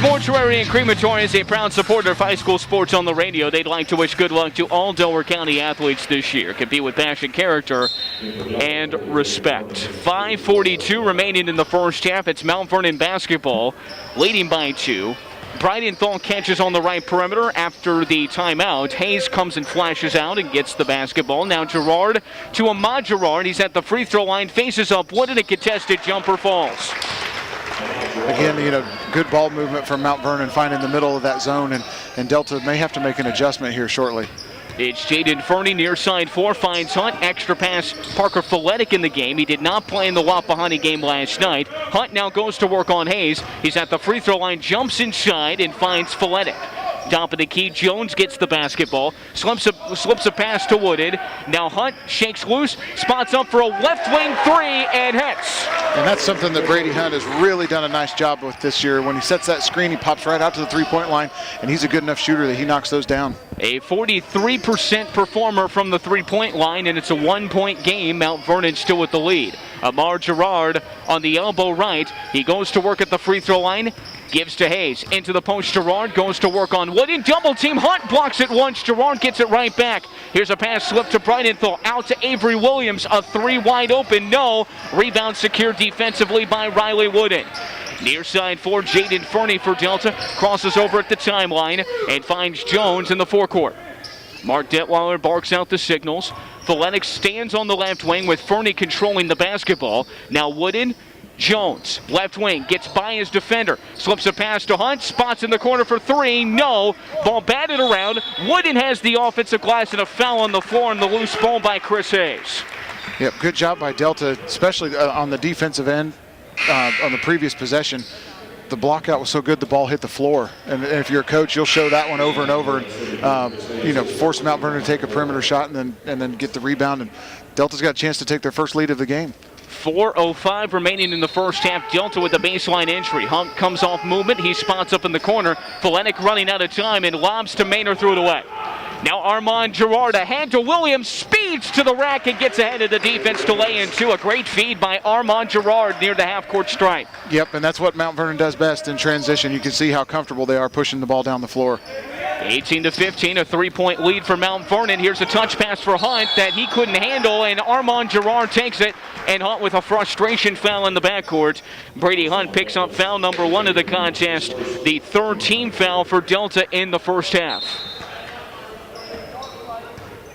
Mortuary and Crematory is a proud supporter of high school sports on the radio. They'd like to wish good luck to all Delaware County athletes this year. Compete with passion, character, and respect. 5:42 remaining in the first half. It's Mount Vernon basketball, leading by 2. Bridenthal catches on the right perimeter after the timeout. Hayes comes and flashes out and gets the basketball. Now Gerard to Ahmad Gerard. He's at the free throw line, faces up. What a contested jumper falls. Again, good ball movement from Mount Vernon, finding the middle of that zone, and Delta may have to make an adjustment here shortly. It's Jaden Fernie near side 4, finds Hunt. Extra pass, Parker Foletic in the game. He did not play in the Wapahani game last night. Hunt now goes to work on Hayes. He's at the free throw line, jumps inside, and finds Foletic. Top of the key, Jones gets the basketball, slips a pass to Wooded. Now Hunt shakes loose, spots up for a left wing 3, and hits. And that's something that Brady Hunt has really done a nice job with this year. When he sets that screen, he pops right out to the three-point line, and he's a good enough shooter that he knocks those down. A 43% performer from the three-point line, and it's a 1-point game. Mount Vernon still with the lead. Amar Gerard on the elbow right. He goes to work at the free throw line. Gives to Hayes. Into the post, Gerard goes to work on Wooden. Double team, Hunt blocks it once. Gerard gets it right back. Here's a pass slip to Bridenthal. Out to Avery Williams. A 3 wide open. No. Rebound secured defensively by Riley Wooden. Near side 4, Jaden Fernie for Delta. Crosses over at the timeline and finds Jones in the forecourt. Mark Detweiler barks out the signals. Foletic stands on the left wing with Fernie controlling the basketball. Now Wooden. Jones, left wing, gets by his defender, slips a pass to Hunt, spots in the corner for 3, no, ball batted around. Wooden has the offensive glass and a foul on the floor, and the loose ball by Chris Hayes. Yep, good job by Delta, especially on the defensive end on the previous possession. The block out was so good the ball hit the floor, and if you're a coach, you'll show that one over and over, and force Mount Vernon to take a perimeter shot and then get the rebound, and Delta's got a chance to take their first lead of the game. 4:05 remaining in the first half. Delta with a baseline entry. Hunt comes off movement. He spots up in the corner. Foletic running out of time and lobs to Maynard, threw it away. Now Armand Gerard ahead to Williams, speeds to the rack and gets ahead of the defense to lay in 2. A great feed by Armand Gerard near the half-court stripe. Yep, and that's what Mount Vernon does best in transition. You can see how comfortable they are pushing the ball down the floor. 18-15, a 3-point lead for Mount Vernon. Here's a touch pass for Hunt that he couldn't handle, and Armand Gerard takes it, and Hunt with a frustration foul in the backcourt. Brady Hunt picks up foul number 1 of the contest, the 3rd team foul for Delta in the first half.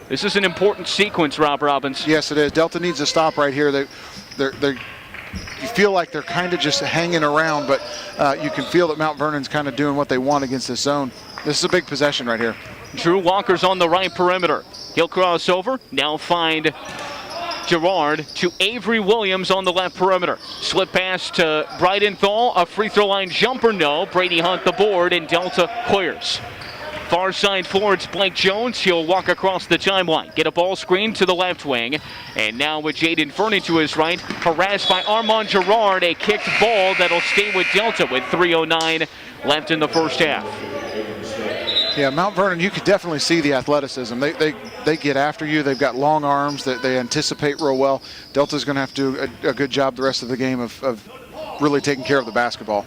This is an important sequence, Rob Robbins. Yes, it is. Delta needs to stop right here. You feel like they're kind of just hanging around, but you can feel that Mount Vernon's kind of doing what they want against this zone. This is a big possession right here. Drew Walker's on the right perimeter. He'll cross over, now find Gerard to Avery Williams on the left perimeter. Slip pass to Bridenthal, a free throw line jumper, no. Brady Hunt the board, and Delta clears. Far side forwards, Blake Jones. He'll walk across the timeline. Get a ball screen to the left wing. And now with Jaden Fernie to his right, harassed by Armand Gerard. A kicked ball that'll stay with Delta with 3:09 left in the first half. Yeah, Mount Vernon, you could definitely see the athleticism. They get after you. They've got long arms that they anticipate real well. Delta's going to have to do a good job the rest of the game of really taking care of the basketball.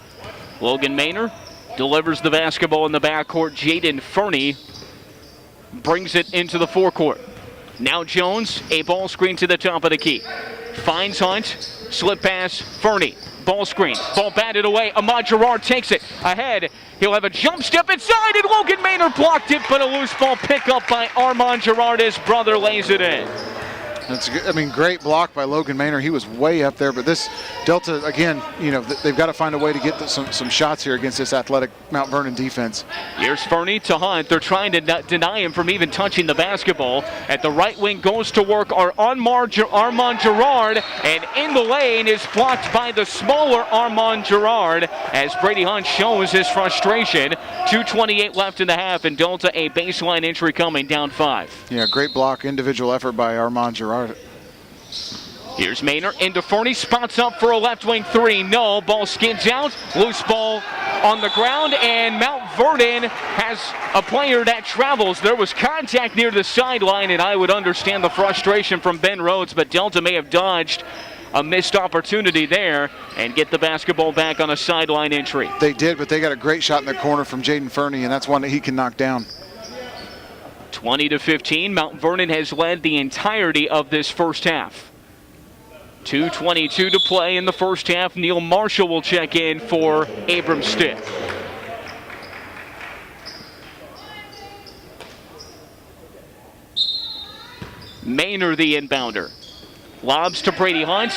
Logan Maynard delivers the basketball in the backcourt. Jaden Fernie brings it into the forecourt. Now Jones, a ball screen to the top of the key. Finds Hunt, slip pass, Fernie. Ball screen, ball batted away. Ahmad Gerard takes it ahead. He'll have a jump step inside, and Logan Maynard blocked it, but a loose ball pick up by Armand Gerard. His brother lays it in. That's good. I mean, great block by Logan Maynor. He was way up there, but this Delta, again, they've got to find a way to get some shots here against this athletic Mount Vernon defense. Here's Fernie to Hunt. They're trying to deny him from even touching the basketball. At the right wing goes to work Armand Gerard, and in the lane is blocked by the smaller Armand Gerard as Brady Hunt shows his frustration. 2:28 left in the half, and Delta a baseline entry coming, down 5. Yeah, great block, individual effort by Armand Gerard. Here's Maynor into Fernie, spots up for a left wing 3. No, ball skids out, loose ball on the ground, and Mount Vernon has a player that travels. There was contact near the sideline, and I would understand the frustration from Ben Rhodes, but Delta may have dodged a missed opportunity there and get the basketball back on a sideline entry. They did, but they got a great shot in the corner from Jaden Fernie, and that's one that he can knock down. 20-15, Mount Vernon has led the entirety of this first half. 2:22 to play in the first half. Neil Marshall will check in for Abram Stick. Maynor the inbounder. Lobs to Brady Hunt.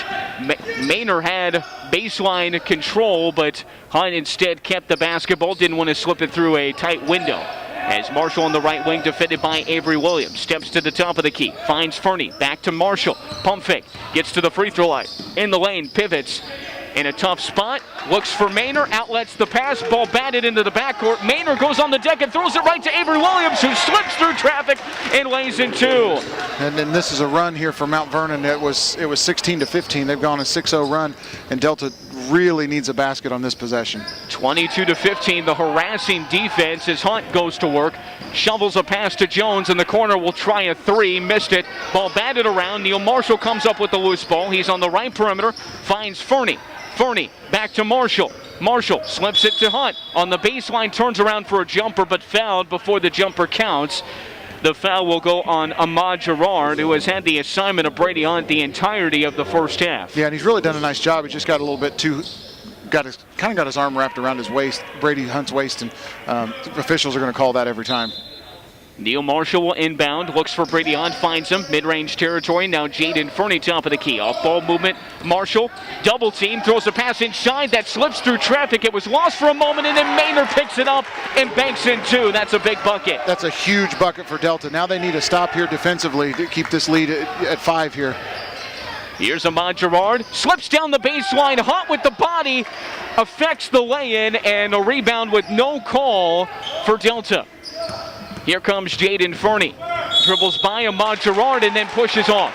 Maynor had baseline control, but Hunt instead kept the basketball, didn't want to slip it through a tight window. As Marshall on the right wing, defended by Avery Williams. Steps to the top of the key, finds Fernie, back to Marshall. Pump fake, gets to the free throw line. In the lane, pivots in a tough spot. Looks for Maynor, outlets the pass, ball batted into the backcourt. Maynor goes on the deck and throws it right to Avery Williams, who slips through traffic and lays in 2. And then this is a run here for Mount Vernon. It was 16-15. They've gone a 6-0 run, and Delta really needs a basket on this possession. 22-15, the harassing defense as Hunt goes to work. Shovels a pass to Jones in the corner, will try a 3, missed it. Ball batted around. Neil Marshall comes up with the loose ball. He's on the right perimeter, finds Fernie. Fernie back to Marshall. Marshall slips it to Hunt. On the baseline, turns around for a jumper, but fouled before the jumper counts. The foul will go on Ahmad Gerard, who has had the assignment of Brady Hunt the entirety of the first half. Yeah, and he's really done a nice job. He just got a little bit too, got his arm wrapped around his waist, Brady Hunt's waist, and officials are going to call that every time. Neil Marshall will inbound, looks for Brady Hunt, finds him, mid-range territory. Now Jaden Fernie top of the key. Off-ball movement, Marshall, double team, throws a pass inside that slips through traffic. It was lost for a moment, and then Maynor picks it up and banks in 2. That's a big bucket. That's a huge bucket for Delta. Now they need a stop here defensively to keep this lead at 5 here. Here's Ahmad Gerard, slips down the baseline, Hunt with the body, affects the lay-in, and a rebound with no call for Delta. Here comes Jaden Fernie. Dribbles by Ahmad Gerard and then pushes off.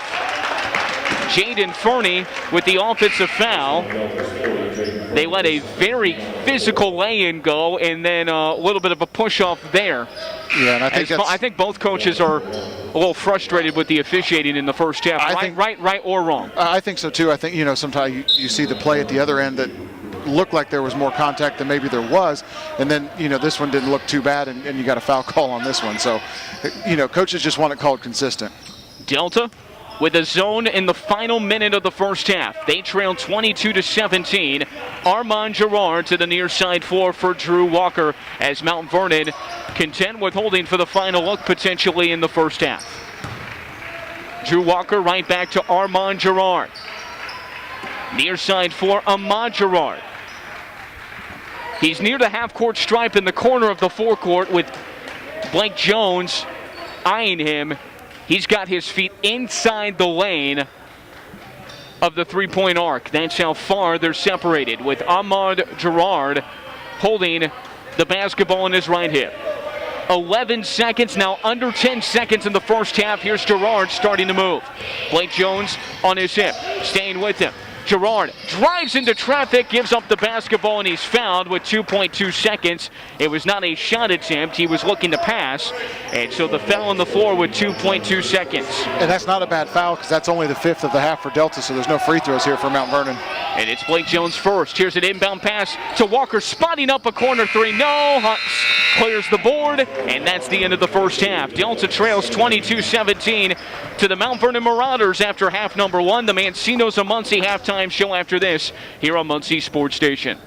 Jaden Fernie with the offensive foul. They let a very physical lay-in go and then a little bit of a push-off there. Yeah, and I think both coaches are a little frustrated with the officiating in the first half. Right or wrong? I think so too. I think, sometimes you see the play at the other end that looked like there was more contact than maybe there was, and then this one didn't look too bad, and you got a foul call on this one. So coaches just want it called consistent. Delta with a zone in the final minute of the first half. They trail 22-17. Armand Gerard to the near side floor for Drew Walker as Mount Vernon content with holding for the final look potentially in the first half. Drew Walker right back to Armand Gerard. Near side for Ahmad Gerard. He's near the half-court stripe in the corner of the forecourt with Blake Jones eyeing him. He's got his feet inside the lane of the three-point arc. That's how far they're separated, with Ahmad Gerard holding the basketball in his right hip. 11 seconds, now under 10 seconds in the first half. Here's Gerard starting to move. Blake Jones on his hip, staying with him. Gerard drives into traffic, gives up the basketball, and he's fouled with 2.2 seconds. It was not a shot attempt. He was looking to pass. And so the foul on the floor with 2.2 seconds. And that's not a bad foul because that's only the 5th of the half for Delta, so there's no free throws here for Mount Vernon. And it's Blake Jones first. Here's an inbound pass to Walker, spotting up a corner 3. No, Hunt clears the board, and that's the end of the first half. Delta trails 22-17 to the Mount Vernon Marauders after half number 1. The Mancinos of Muncie halftime show after this here on Muncie Sports Station.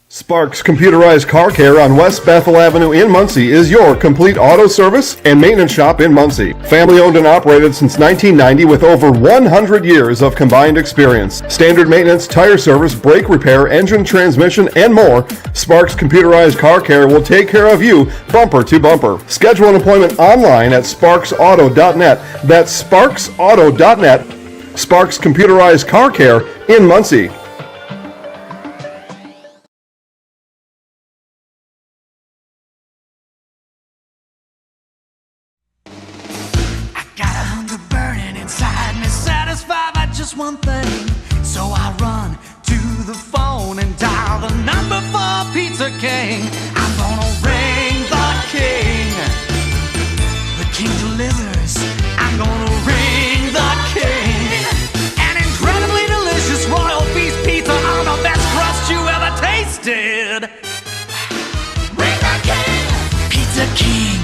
Sparks Computerized Car Care on West Bethel Avenue in Muncie is your complete auto service and maintenance shop in Muncie. Family owned and operated since 1990 with over 100 years of combined experience. Standard maintenance, tire service, brake repair, engine, transmission, and more. Sparks Computerized Car Care will take care of you bumper to bumper. Schedule an appointment online at sparksauto.net. That's sparksauto.net. Sparks Computerized Car Care in Muncie. Got a hunger burning inside me, satisfied by just one thing. So I run to the phone and dial the number for Pizza King. I'm gonna ring the king. The king delivers. I'm gonna ring the king. An incredibly delicious royal feast pizza on the best crust you ever tasted. Ring the king. Pizza King.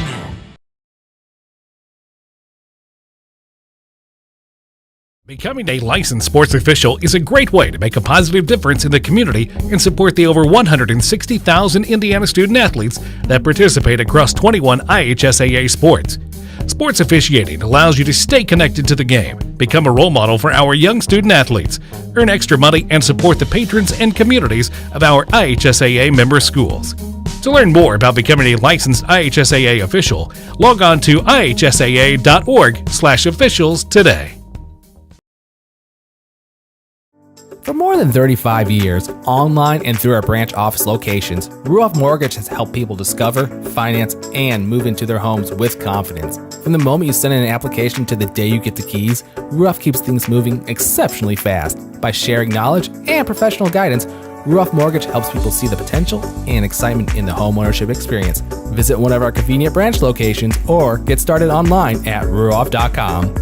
Becoming a licensed sports official is a great way to make a positive difference in the community and support the over 160,000 Indiana student athletes that participate across 21 IHSAA sports. Sports officiating allows you to stay connected to the game, become a role model for our young student athletes, earn extra money, and support the patrons and communities of our IHSAA member schools. To learn more about becoming a licensed IHSAA official, log on to ihsaa.org/officials today. For more than 35 years, online and through our branch office locations, Ruoff Mortgage has helped people discover, finance, and move into their homes with confidence. From the moment you send in an application to the day you get the keys, Ruoff keeps things moving exceptionally fast. By sharing knowledge and professional guidance, Ruoff Mortgage helps people see the potential and excitement in the homeownership experience. Visit one of our convenient branch locations or get started online at ruoff.com.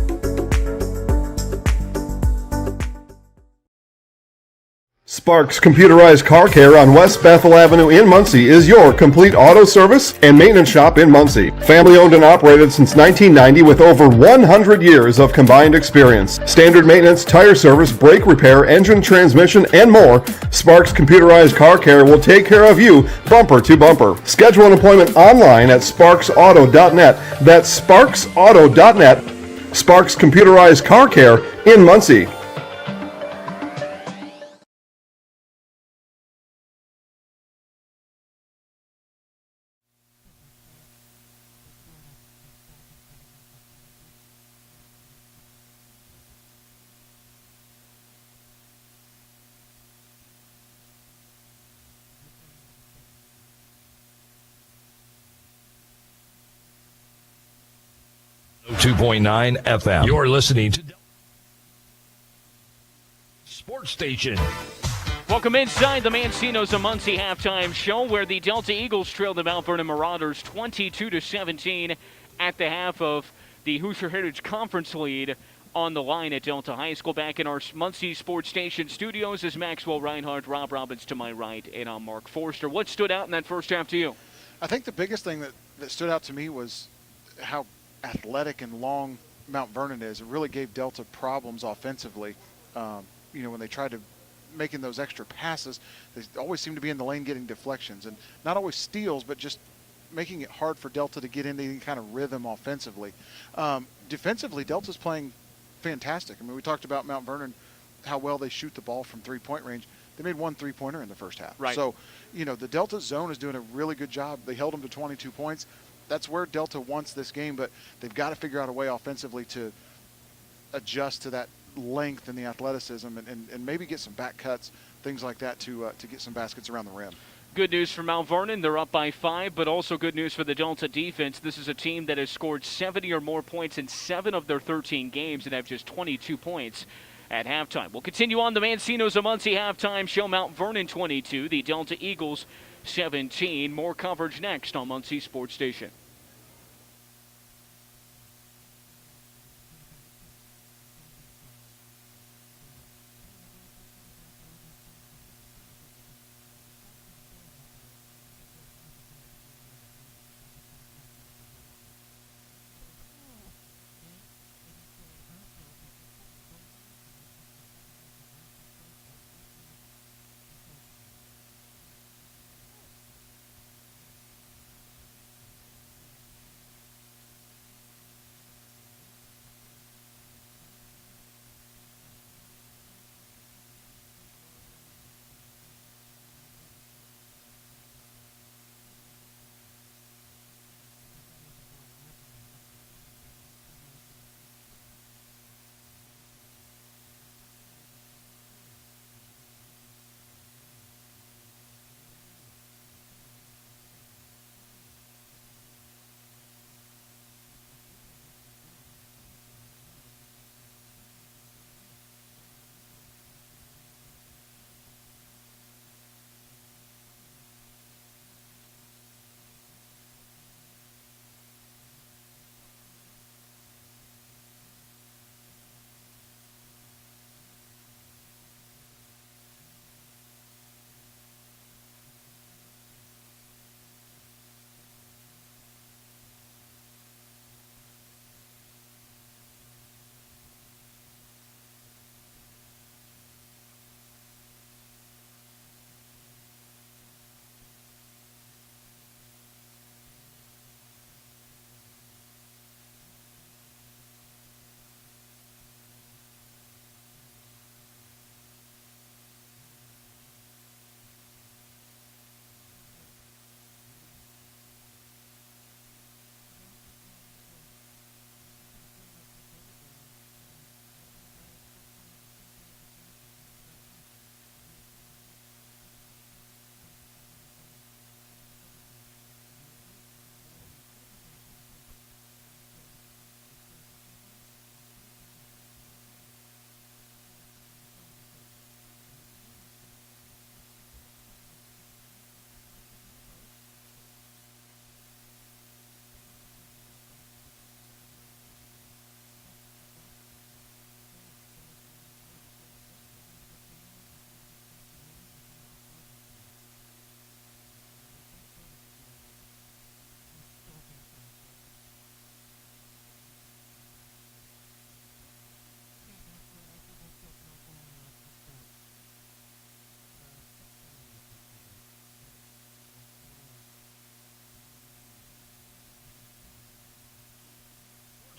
Sparks Computerized Car Care on West Bethel Avenue in Muncie is your complete auto service and maintenance shop in Muncie. Family owned and operated since 1990 with over 100 years of combined experience. Standard maintenance, tire service, brake repair, engine, transmission, and more. Sparks Computerized Car Care will take care of you bumper to bumper. Schedule an appointment online at sparksauto.net. That's sparksauto.net. Sparks Computerized Car Care in Muncie. .9 FM. You're listening to Sports Station. Welcome inside the Mancino's of Muncie halftime show, where the Delta Eagles trailed the Mount Vernon Marauders 22-17 at the half of the Hoosier Heritage Conference lead on the line at Delta High School. Back in our Muncie Sports Station studios is Maxwell Reinhardt, Rob Robbins to my right, and I'm Mark Forster. What stood out in that first half to you? I think the biggest thing that stood out to me was how athletic and long Mount Vernon is. It really gave Delta problems offensively. When they tried to making those extra passes, they always seem to be in the lane getting deflections, and not always steals, but just making it hard for Delta to get into any kind of rhythm offensively. Defensively, Delta's playing fantastic. I mean, we talked about Mount Vernon, how well they shoot the ball from three-point range. They made one three-pointer in the first half. Right. So, the Delta zone is doing a really good job. They held them to 22 points. That's where Delta wants this game, but they've got to figure out a way offensively to adjust to that length and the athleticism and maybe get some back cuts, things like that to get some baskets around the rim. Good news for Mount Vernon. They're up by 5, but also good news for the Delta defense. This is a team that has scored 70 or more points in 7 of their 13 games and have just 22 points at halftime. We'll continue on the Mancino's of Muncie halftime show. Mount Vernon 22, the Delta Eagles 17. More coverage next on Muncie Sports Station.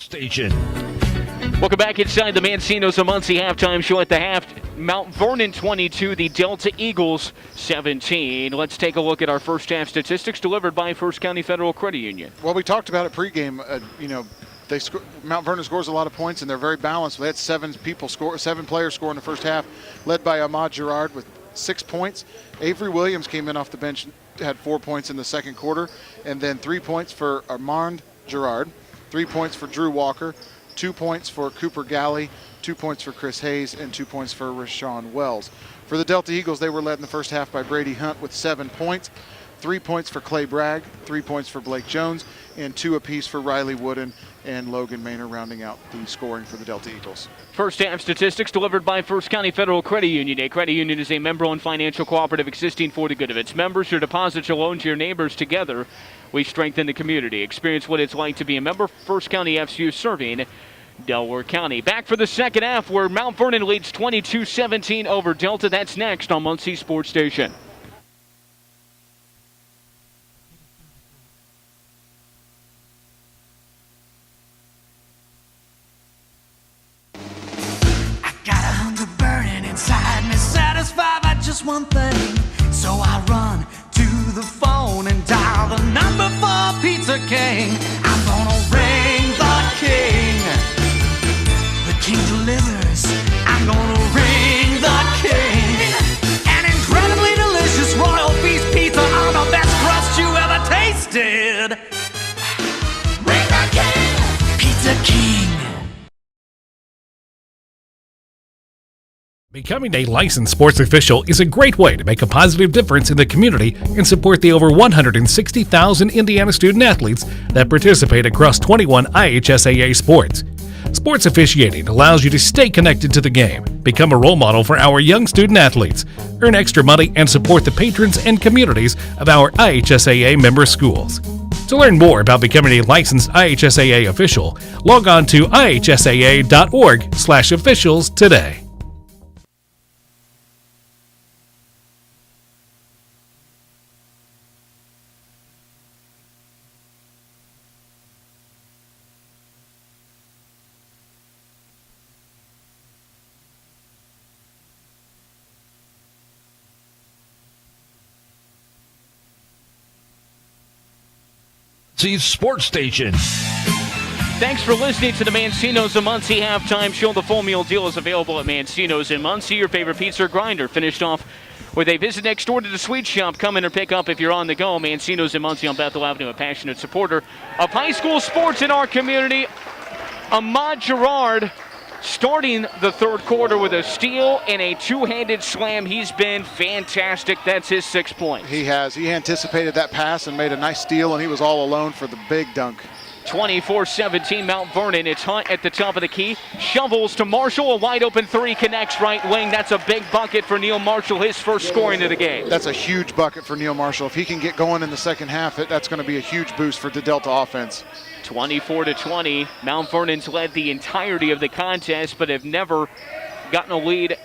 Station. Welcome back inside the Mancino's and Muncie halftime show at the half. Mount Vernon 22, the Delta Eagles 17. Let's take a look at our first half statistics delivered by First County Federal Credit Union. Well, we talked about it pregame. Mount Vernon scores a lot of points, and they're very balanced. They had seven players score in the first half, led by Ahmad Gerard with 6 points. Avery Williams came in off the bench, had 4 points in the second quarter, and then 3 points for Armand Gerard, 3 points for Drew Walker, 2 points for Cooper Galley, 2 points for Chris Hayes, and 2 points for Rashawn Wells. For the Delta Eagles, they were led in the first half by Brady Hunt with 7 points, 3 points for Clay Bragg, 3 points for Blake Jones, and 2 apiece for Riley Wooden and Logan Maynor, rounding out the scoring for the Delta Eagles. First half statistics delivered by First County Federal Credit Union. A credit union is a member-owned financial cooperative existing for the good of its members. Your deposits, your loans, your neighbors, together we strengthen the community. Experience what it's like to be a member. First County FCU serving Delaware County. Back for the second half where Mount Vernon leads 22-17 over Delta. That's next on Muncie Sports Station. Got a hunger burning inside me, satisfied by just one thing. So I run to the phone and dial the number for Pizza King. I'm gonna ring the king. The king delivers. I'm gonna ring the king. An incredibly delicious royal beef pizza on the best crust you ever tasted. Ring the king. Pizza King. Becoming a licensed sports official is a great way to make a positive difference in the community and support the over 160,000 Indiana student athletes that participate across 21 IHSAA sports. Sports officiating allows you to stay connected to the game, become a role model for our young student athletes, earn extra money, and support the patrons and communities of our IHSAA member schools. To learn more about becoming a licensed IHSAA official, log on to ihsaa.org/officials today. Sports Station. Thanks for listening to the Mancino's and Muncie halftime show. The full meal deal is available at Mancino's and Muncie. Your favorite pizza or grinder. Finished off with a visit next door to the sweet shop. Come in or pick up if you're on the go. Mancino's and Muncie on Bethel Avenue, a passionate supporter of high school sports in our community. Ahmad Gerard starting the third quarter with a steal and a two-handed slam. He's been fantastic. That's his 6 points. He has. He anticipated that pass and made a nice steal, and he was all alone for the big dunk. 24-17 Mount Vernon. It's Hunt at the top of the key. Shovels to Marshall. A wide open three connects right wing. That's a big bucket for Neil Marshall, his first scoring of the game. That's a huge bucket for Neil Marshall. If he can get going in the second half, that's going to be a huge boost for the Delta offense. 24-20. Mount Vernon's led the entirety of the contest, but have never gotten a lead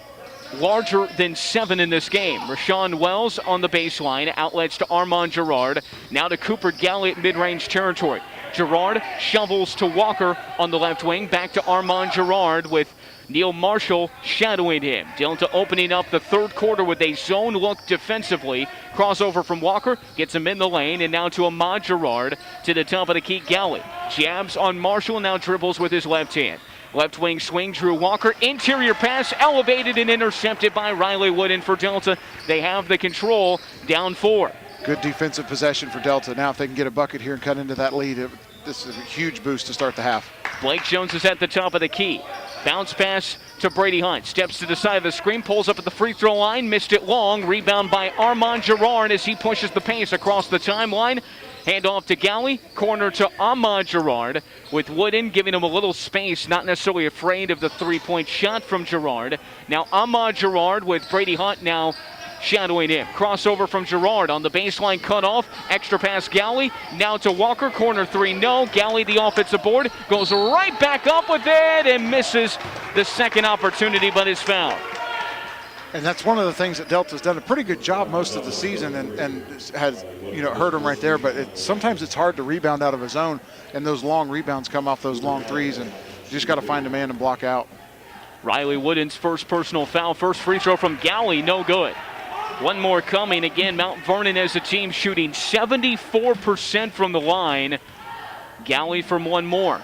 larger than 7 in this game. Rashawn Wells on the baseline. Outlets to Armand Gerard. Now to Cooper Galley at mid-range territory. Gerard shovels to Walker on the left wing. Back to Armand Gerard with Neil Marshall shadowing him. Delta opening up the third quarter with a zone look defensively. Crossover from Walker, gets him in the lane, and now to Ahmad Gerard to the top of the key, Galley. Jabs on Marshall, now dribbles with his left hand. Left wing swing, Drew Walker. Interior pass, elevated and intercepted by Riley Wooden for Delta. They have the control, down 4. Good defensive possession for Delta. Now if they can get a bucket here and cut into that lead, this is a huge boost to start the half. Blake Jones is at the top of the key. Bounce pass to Brady Hunt. Steps to the side of the screen, pulls up at the free throw line, missed it long. Rebound by Armand Gerard as he pushes the pace across the timeline. Hand off to Galley, corner to Ahmad Gerard with Wooden giving him a little space, not necessarily afraid of the three-point shot from Gerard. Now Ahmad Gerard with Brady Hunt now shadowing him. Crossover from Gerard on the baseline, cut off. Extra pass Galley. Now to Walker. Corner 3, no. Galley, the offensive board, goes right back up with it and misses the second opportunity, but is fouled. And that's one of the things that Delta's done a pretty good job most of the season and has, hurt him right there. But sometimes it's hard to rebound out of a zone, and those long rebounds come off those long threes, and you just got to find a man and block out. Riley Wooden's first personal foul. First free throw from Galley, no good. One more coming. Again, Mount Vernon as a team shooting 74% from the line. Galley from one more.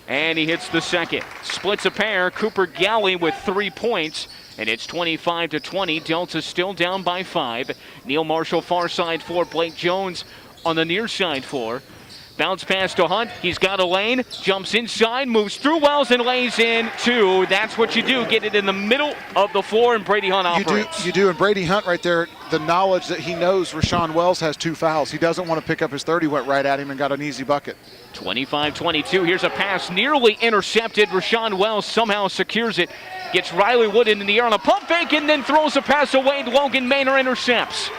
And he hits the second. Splits a pair. Cooper Galley with 3 points. And it's 25-20. Delta still down by 5. Neil Marshall far side floor. Blake Jones on the near side floor. Bounce pass to Hunt. He's got a lane. Jumps inside. Moves through Wells and lays in 2. That's what you do. Get it in the middle of the floor, and Brady Hunt operates. You do. And Brady Hunt right there, the knowledge that he knows Rashawn Wells has 2 fouls. He doesn't want to pick up his third. He went right at him and got an easy bucket. 25-22. Here's a pass nearly intercepted. Rashawn Wells somehow secures it. Gets Riley Wooden in the air on a pump fake and then throws a pass away. Logan Maynor intercepts.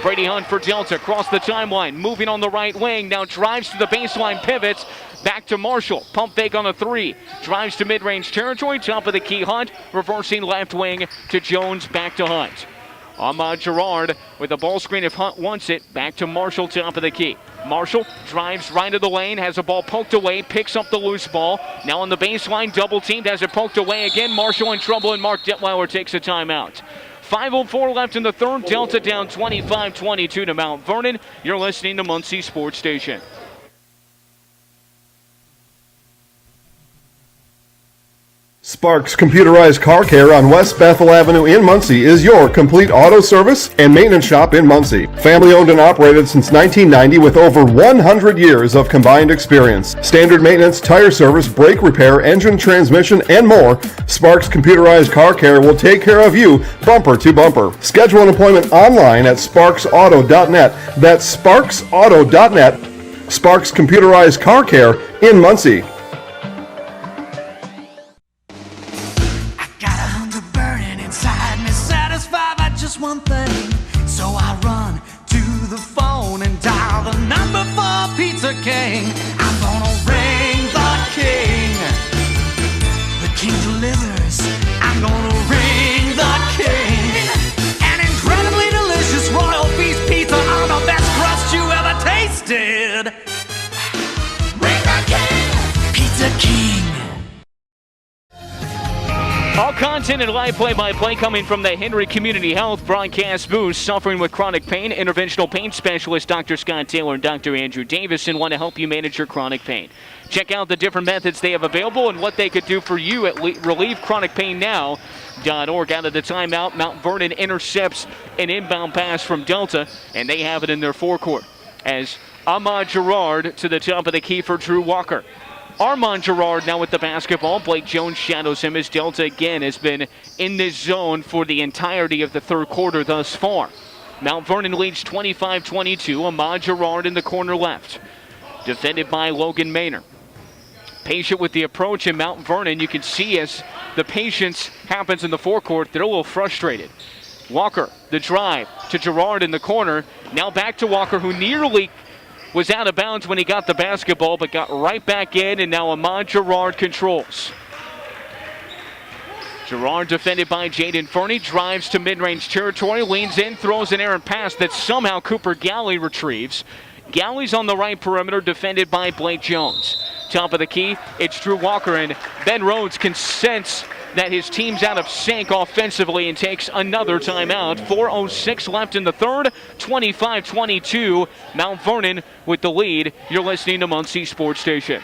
Brady Hunt for Delta across the timeline. Moving on the right wing. Now drives to the baseline, pivots. Back to Marshall. Pump fake on a 3. Drives to mid-range territory. Top of the key, Hunt. Reversing left wing to Jones. Back to Hunt. Ahmad Gerard with the ball screen if Hunt wants it. Back to Marshall, top of the key. Marshall drives right of the lane, has a ball poked away, picks up the loose ball. Now on the baseline, double teamed, has it poked away again. Marshall in trouble, and Mark Detweiler takes a timeout. 5:04 left in the third. Delta down 25-22 to Mount Vernon. You're listening to Muncie Sports Station. Sparks Computerized Car Care on West Bethel Avenue in Muncie is your complete auto service and maintenance shop in Muncie. Family owned and operated since 1990 with over 100 years of combined experience. Standard maintenance, tire service, brake repair, engine, transmission, and more. Sparks Computerized Car Care will take care of you bumper to bumper. Schedule an appointment online at sparksauto.net. That's sparksauto.net. Sparks Computerized Car Care in Muncie. One thing, so I run to the phone and dial the number for Pizza King. I'm gonna ring the king. The king delivers. I'm gonna ring the king. An incredibly delicious royal beef pizza on the best crust you ever tasted. Ring the king. Pizza King. All content and live play-by-play coming from the Henry Community Health broadcast booth. Suffering with chronic pain, interventional pain specialist Dr. Scott Taylor and Dr. Andrew Davison want to help you manage your chronic pain. Check out the different methods they have available and what they could do for you at RelieveChronicPainNow.org. Out of the timeout, Mount Vernon intercepts an inbound pass from Delta, and they have it in their forecourt. As Ahmad Gerard to the top of the key for Drew Walker. Armand Gerard now with the basketball. Blake Jones shadows him as Delta again has been in this zone for the entirety of the third quarter thus far. Mount Vernon leads 25-22. Ahmad Gerard in the corner left. Defended by Logan Maynor. Patient with the approach in Mount Vernon. You can see as the patience happens in the forecourt, they're a little frustrated. Walker, the drive to Gerard in the corner. Now back to Walker, who nearly was out of bounds when he got the basketball, but got right back in, and now Ahmad Gerard controls. Gerard defended by Jaden Fernie, drives to mid-range territory, leans in, throws an errant pass that somehow Cooper Galley retrieves. Galley's on the right perimeter, defended by Blake Jones. Top of the key, it's Drew Walker, and Ben Rhodes can sense that his team's out of sync offensively and takes another timeout. 4:06 left in the third, 25-22. Mount Vernon with the lead. You're listening to Muncie Sports Station.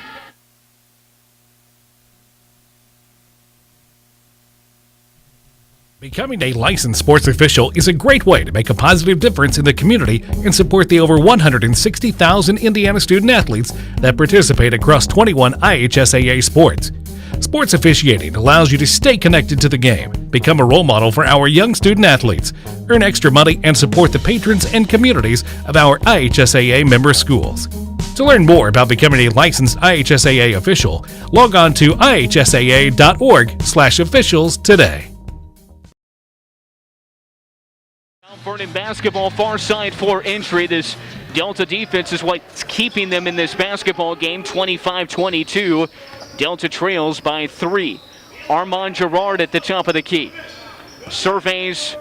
Becoming a licensed sports official is a great way to make a positive difference in the community and support the over 160,000 Indiana student athletes that participate across 21 IHSAA sports. Sports officiating allows you to stay connected to the game, become a role model for our young student athletes, earn extra money, and support the patrons and communities of our IHSAA member schools. To learn more about becoming a licensed IHSAA official, log on to ihsaa.org/officials today. Vernon basketball far side for entry. This Delta defense is what's keeping them in this basketball game. 25-22. Delta trails by 3. Armand Gerard at the top of the key. surveys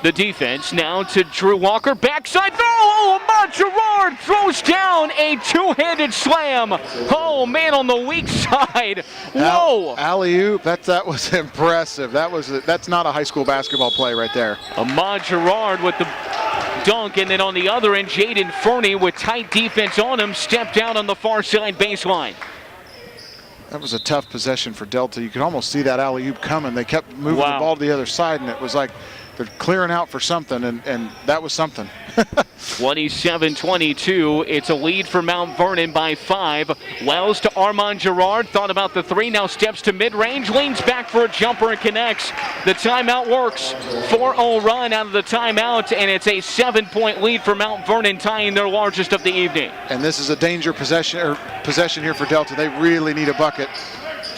the defense. Now to Drew Walker. Backside throw. Oh, Ahmad Gerard throws down a two-handed slam. Oh, man, on the weak side. Whoa. Alley-oop. That was impressive. That's not a high school basketball play right there. Ahmad Gerard with the dunk, and then on the other end, Jaden Fernie with tight defense on him stepped out on the far side baseline. That was a tough possession for Delta. You could almost see that alley-oop coming. They kept moving the ball to the other side, and it was like they're clearing out for something, and that was something. 27-22. It's a lead for Mount Vernon by 5. Wells to Armand Gerard. Thought about the 3. Now steps to mid-range. Leans back for a jumper and connects. The timeout works. 4-0 run out of the timeout, and it's a 7-point lead for Mount Vernon, tying their largest of the evening. And this is a danger possession here for Delta. They really need a bucket.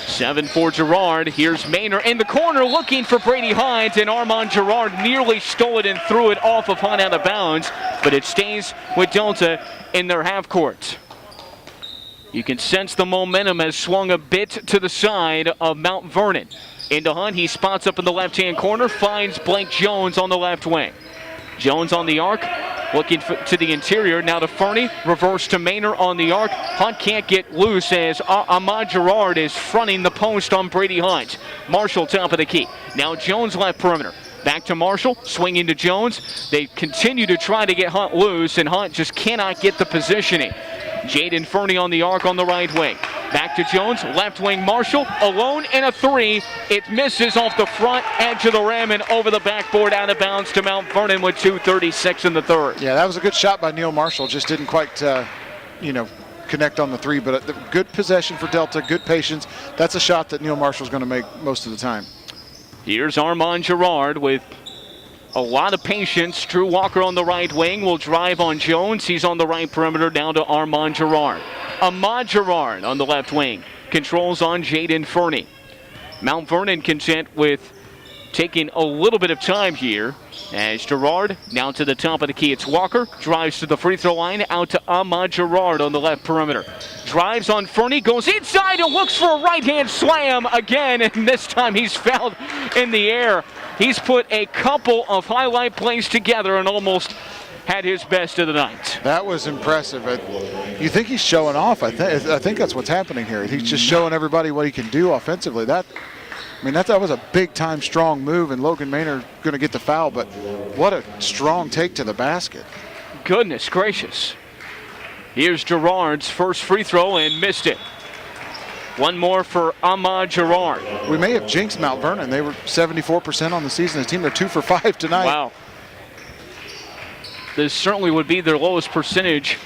7 for Gerard. Here's Maynard in the corner looking for Brady Hines, and Armand Gerard nearly stole it and threw it off of Hunt out of bounds, but it stays with Delta in their half court. You can sense the momentum has swung a bit to the side of Mount Vernon. Into Hunt, he spots up in the left-hand corner, finds Blake Jones on the left wing. Jones on the arc, looking to the interior. Now to Fernie, reverse to Maynard on the arc. Hunt can't get loose as Ahmad Gerard is fronting the post on Brady Hunt. Marshall top of the key. Now Jones left perimeter. Back to Marshall, swinging to Jones. They continue to try to get Hunt loose, and Hunt just cannot get the positioning. Jaden Fernie on the arc on the right wing. Back to Jones, left wing Marshall, alone in a 3. It misses off the front edge of the rim and over the backboard, out of bounds to Mount Vernon with 2:36 in the third. Yeah, that was a good shot by Neil Marshall. Just didn't quite, connect on the 3, but a good possession for Delta, good patience. That's a shot that Neil Marshall's going to make most of the time. Here's Armand Gerard with a lot of patience. Drew Walker on the right wing will drive on Jones. He's on the right perimeter, down to Armand Gerard. Ahmad Gerard on the left wing. Controls on Jaden Fernie. Mount Vernon content with taking a little bit of time here as Gerard now to the top of the key. It's Walker, drives to the free throw line, out to Ahmad Gerard on the left perimeter. Drives on Fernie, goes inside and looks for a right-hand slam again, and this time he's fouled in the air. He's put a couple of highlight plays together and almost had his best of the night. That was impressive. You think he's showing off. I think that's what's happening here. He's just showing everybody what he can do offensively. That was a big-time strong move, and Logan Maynard going to get the foul, but what a strong take to the basket. Goodness gracious. Here's Gerard's first free throw and missed it. One more for Ahmad Gerard. We may have jinxed Mount Vernon. They were 74% on the season as a team. They're 2 for 5 tonight. Wow. This certainly would be their lowest percentage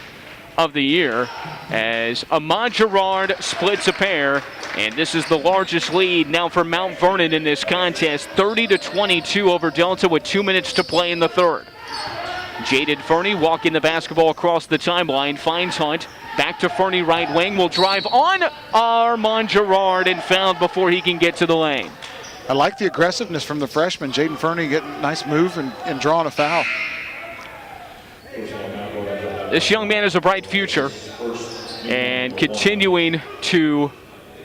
of the year as Ahmad Gerard splits a pair, and this is the largest lead now for Mount Vernon in this contest, 30-22 over Delta with 2 minutes to play in the third. Jaden Fernie walking the basketball across the timeline, finds Hunt. Back to Fernie, right wing, will drive on Armand Gerard and fouled before he can get to the lane. I like the aggressiveness from the freshman. Jaden Fernie getting a nice move and drawing a foul. This young man has a bright future and continuing to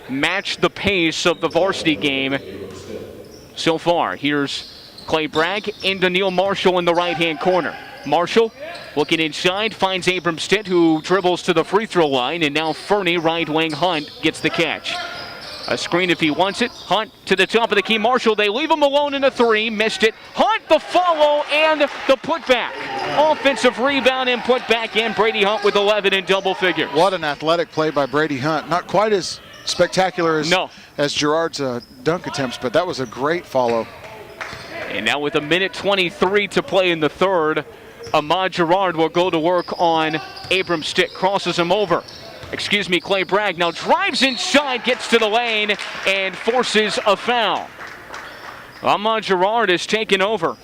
match the pace of the varsity game so far. Here's Clay Bragg into Neil Marshall in the right-hand corner. Marshall looking inside, finds Abram Stitt, who dribbles to the free throw line, and now Fernie, right wing Hunt, gets the catch. A screen if he wants it. Hunt to the top of the key. Marshall, they leave him alone in a 3. Missed it. Hunt, the follow, and the putback. Offensive rebound and putback in. Brady Hunt with 11 in double figures. What an athletic play by Brady Hunt. Not quite as spectacular as Gerard's dunk attempts, but that was a great follow. And now with 1:23 to play in the third, Ahmad Gerard will go to work on Abram Stitt. Crosses him over. Clay Bragg now drives inside, gets to the lane, and forces a foul. Ahmad Gerard is taken over.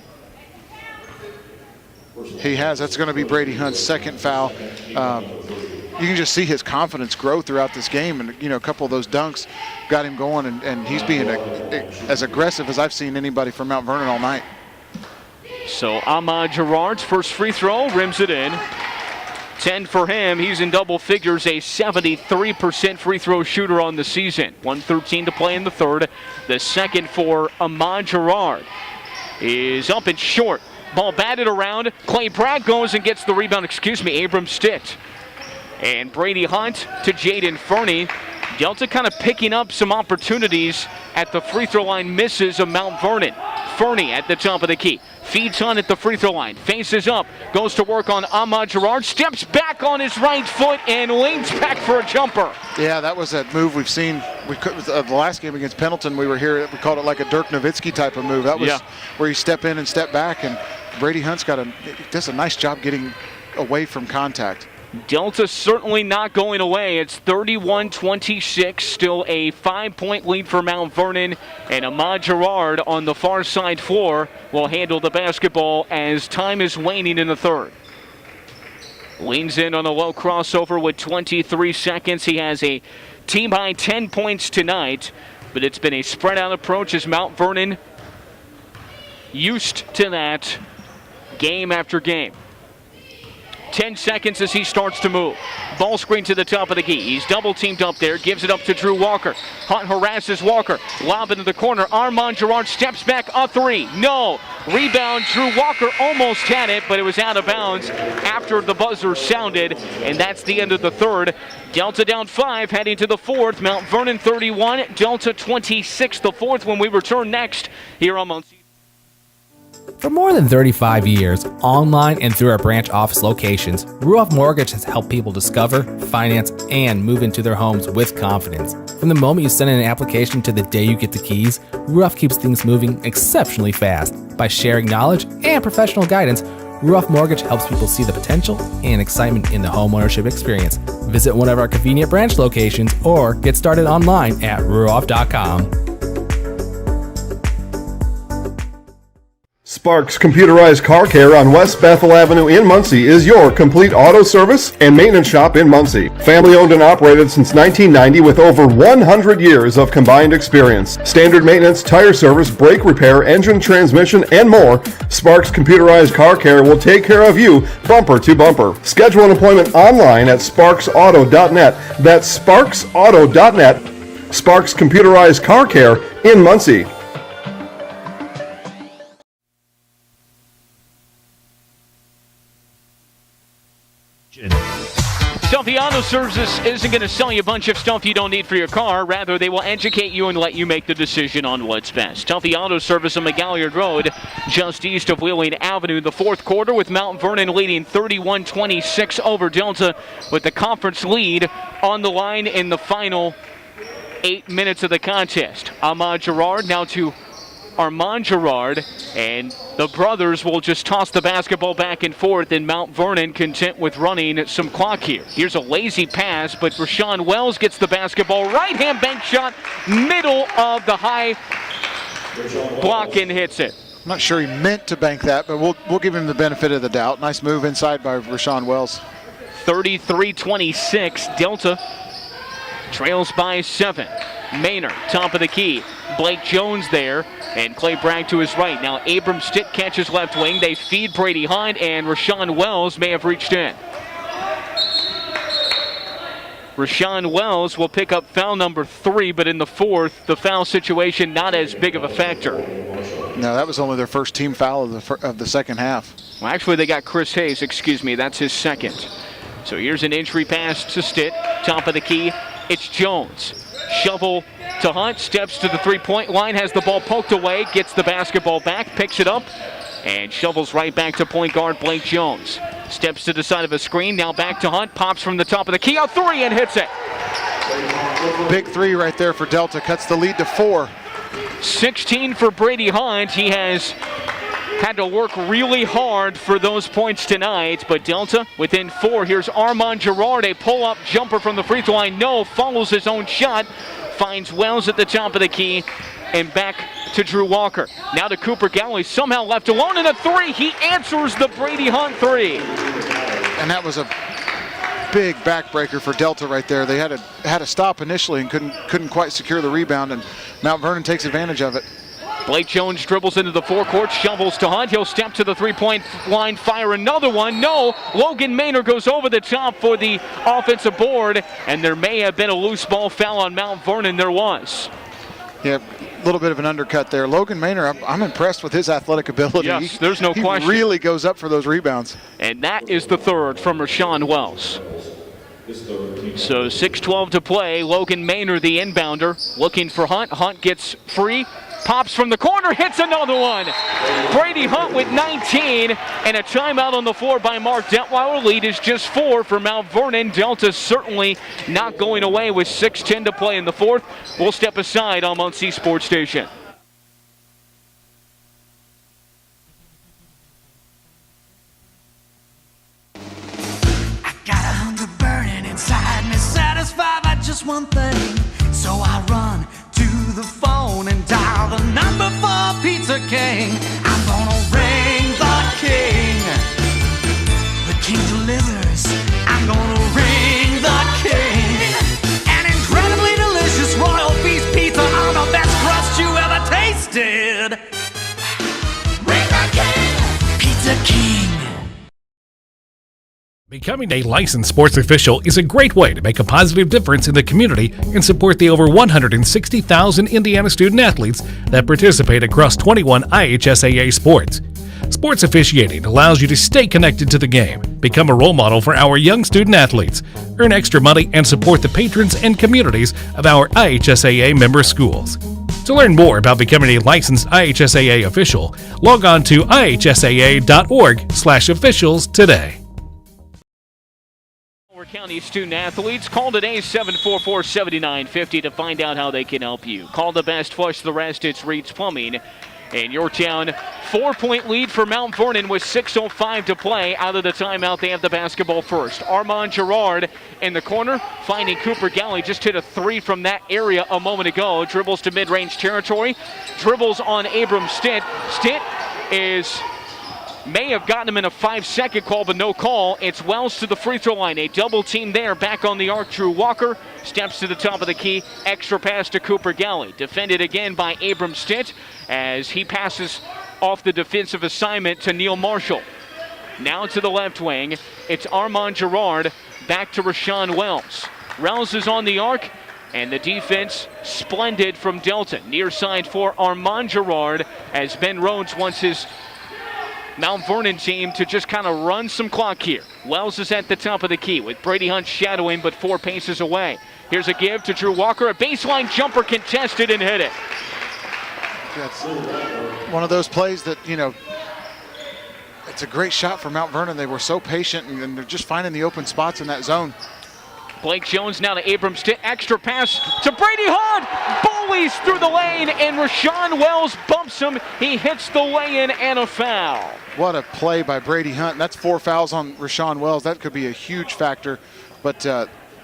He has. That's going to be Brady Hunt's second foul. You can just see his confidence grow throughout this game, and a couple of those dunks got him going, and he's being as aggressive as I've seen anybody from Mount Vernon all night. So Ahmad Gerard's first free throw rims it in. 10 for him. He's in double figures, a 73% free throw shooter on the season. 1:13 to play in the third. The second for Ahmad Gerard. is up and short. Ball batted around. Clay Bragg goes and gets the rebound. Abram Stitt. And Brady Hunt to Jaden Fernie. Delta kind of picking up some opportunities at the free throw line. Misses of Mount Vernon. Fernie at the top of the key. Feeds Hunt at the free throw line. Faces up. Goes to work on Ahmad Gerard. Steps back on his right foot and leans back for a jumper. Yeah, that was a move we've seen. The last game against Pendleton, we were here. We called it like a Dirk Nowitzki type of move. That was where you step in and step back. And Brady Hunt's does a nice job getting away from contact. Delta certainly not going away. It's 31-26, still a 5-point lead for Mount Vernon, and Ahmad Gerard on the far side floor will handle the basketball as time is waning in the third. Leans in on a low crossover with 23 seconds. He has a team-high 10 points tonight, but it's been a spread-out approach as Mount Vernon used to that game after game. 10 seconds as he starts to move. Ball screen to the top of the key. He's double teamed up there, gives it up to Drew Walker. Hunt harasses Walker. Lob into the corner. Armand Gerard steps back, a three. No. Rebound, Drew Walker almost had it, but it was out of bounds after the buzzer sounded, and that's the end of the third. Delta down 5, heading to the fourth. Mount Vernon 31, Delta 26, the fourth when we return next here on Muncie. For more than 35 years, online and through our branch office locations, Ruoff Mortgage has helped people discover, finance, and move into their homes with confidence. From the moment you send in an application to the day you get the keys, Ruoff keeps things moving exceptionally fast. By sharing knowledge and professional guidance, Ruoff Mortgage helps people see the potential and excitement in the homeownership experience. Visit one of our convenient branch locations or get started online at ruoff.com. Sparks Computerized Car Care on West Bethel Avenue in Muncie is your complete auto service and maintenance shop in Muncie. Family owned and operated since 1990 with over 100 years of combined experience. Standard maintenance, tire service, brake repair, engine transmission, and more. Sparks Computerized Car Care will take care of you bumper to bumper. Schedule an appointment online at sparksauto.net. That's sparksauto.net. Sparks Computerized Car Care in Muncie. Stumpy Auto Services isn't going to sell you a bunch of stuff you don't need for your car. Rather, they will educate you and let you make the decision on what's best. Stumpy Auto Service on McGalliard Road, just east of Wheeling Avenue. The fourth quarter with Mount Vernon leading 31-26 over Delta, with the conference lead on the line in the final 8 minutes of the contest. Ahmad Gerard now to Armand Gerard, and the brothers will just toss the basketball back and forth, and Mount Vernon content with running some clock here. Here's a lazy pass, but Rashawn Wells gets the basketball. Right-hand bank shot, middle of the high block, and hits it. I'm not sure he meant to bank that, but we'll give him the benefit of the doubt. Nice move inside by Rashawn Wells. 33-26, Delta trails by 7. Maynard, top of the key. Blake Jones there, and Clay Bragg to his right. Now Abram Stitt catches left wing. They feed Brady Hunt, and Rashawn Wells may have reached in. Rashawn Wells will pick up foul number 3, but in the fourth, the foul situation not as big of a factor. No, that was only their first team foul of the second half. Well, actually, they got Chris Hayes, that's his second. So here's an entry pass to Stitt, top of the key. It's Jones. Shovel to Hunt, steps to the three-point line, has the ball poked away, gets the basketball back, picks it up, and shovels right back to point guard Blake Jones. Steps to the side of a screen, now back to Hunt, pops from the top of the key, a 3 and hits it. Big 3 right there for Delta, cuts the lead to 4. 16 for Brady Hunt. He has had to work really hard for those points tonight, but Delta within 4. Here's Armand Gerard, a pull-up jumper from the free throw line. No, follows his own shot, finds Wells at the top of the key, and back to Drew Walker. Now to Cooper Galloway, somehow left alone in a 3. He answers the Brady Hunt 3. And that was a big backbreaker for Delta right there. They had to stop initially and couldn't quite secure the rebound, and Mount Vernon takes advantage of it. Blake Jones dribbles into the forecourt, shovels to Hunt. He'll step to the three-point line, fire another one. No, Logan Maynard goes over the top for the offensive board, and there may have been a loose ball foul on Mount Vernon. There was. Yeah, little bit of an undercut there. Logan Maynard, I'm impressed with his athletic ability. Yes, there's no question. He really goes up for those rebounds. And that is the third from Rashawn Wells. So 6:12 to play. Logan Maynard, the inbounder, looking for Hunt. Hunt gets free. Pops from the corner, hits another one. Brady Hunt with 19, and a timeout on the floor by Mark Detweiler. Lead is just 4 for Mount Vernon. Delta certainly not going away with 6:10 to play in the fourth. We'll step aside on Muncie Sports Station. Got a hunger burning inside me, satisfied by just one thing. So I run to the phone and dial the number for Pizza King. I'm gonna ring the king. The king delivers. I'm gonna ring the king. An incredibly delicious royal feast pizza on the best crust you ever tasted. Ring the king. Pizza King. Becoming a licensed sports official is a great way to make a positive difference in the community and support the over 160,000 Indiana student athletes that participate across 21 IHSAA sports. Sports officiating allows you to stay connected to the game, become a role model for our young student athletes, earn extra money, and support the patrons and communities of our IHSAA member schools. To learn more about becoming a licensed IHSAA official, log on to ihsaa.org/officials today. County student athletes, call today 744-7950 to find out how they can help you. Call the best, flush the rest. It's Reed's Plumbing. In your town, 4-point lead for Mount Vernon with 6:05 to play. Out of the timeout, they have the basketball first. Armand Girard in the corner, finding Cooper Galley. Just hit a 3 from that area a moment ago. Dribbles to mid-range territory. Dribbles on Abram Stitt. Stitt may have gotten him in a 5-second call, but no call. It's Wells to the free throw line. A double team there. Back on the arc, Drew Walker steps to the top of the key. Extra pass to Cooper Galley. Defended again by Abram Stitt as he passes off the defensive assignment to Neil Marshall. Now to the left wing. It's Armand Girard. Back to Rashawn Wells. Wells is on the arc, and the defense splendid from Delta. Near side for Armand Girard as Ben Rhodes wants his Mount Vernon team to just kind of run some clock here. Wells is at the top of the key with Brady Hunt shadowing but 4 paces away. Here's a give to Drew Walker. A baseline jumper contested and hit it. That's one of those plays that, it's a great shot for Mount Vernon. They were so patient and they're just finding the open spots in that zone. Blake Jones now to Abram Stitt. Extra pass to Brady Hunt. Bullies through the lane, and Rashawn Wells bumps him. He hits the lay-in and a foul. What a play by Brady Hunt. That's 4 fouls on Rashawn Wells. That could be a huge factor. But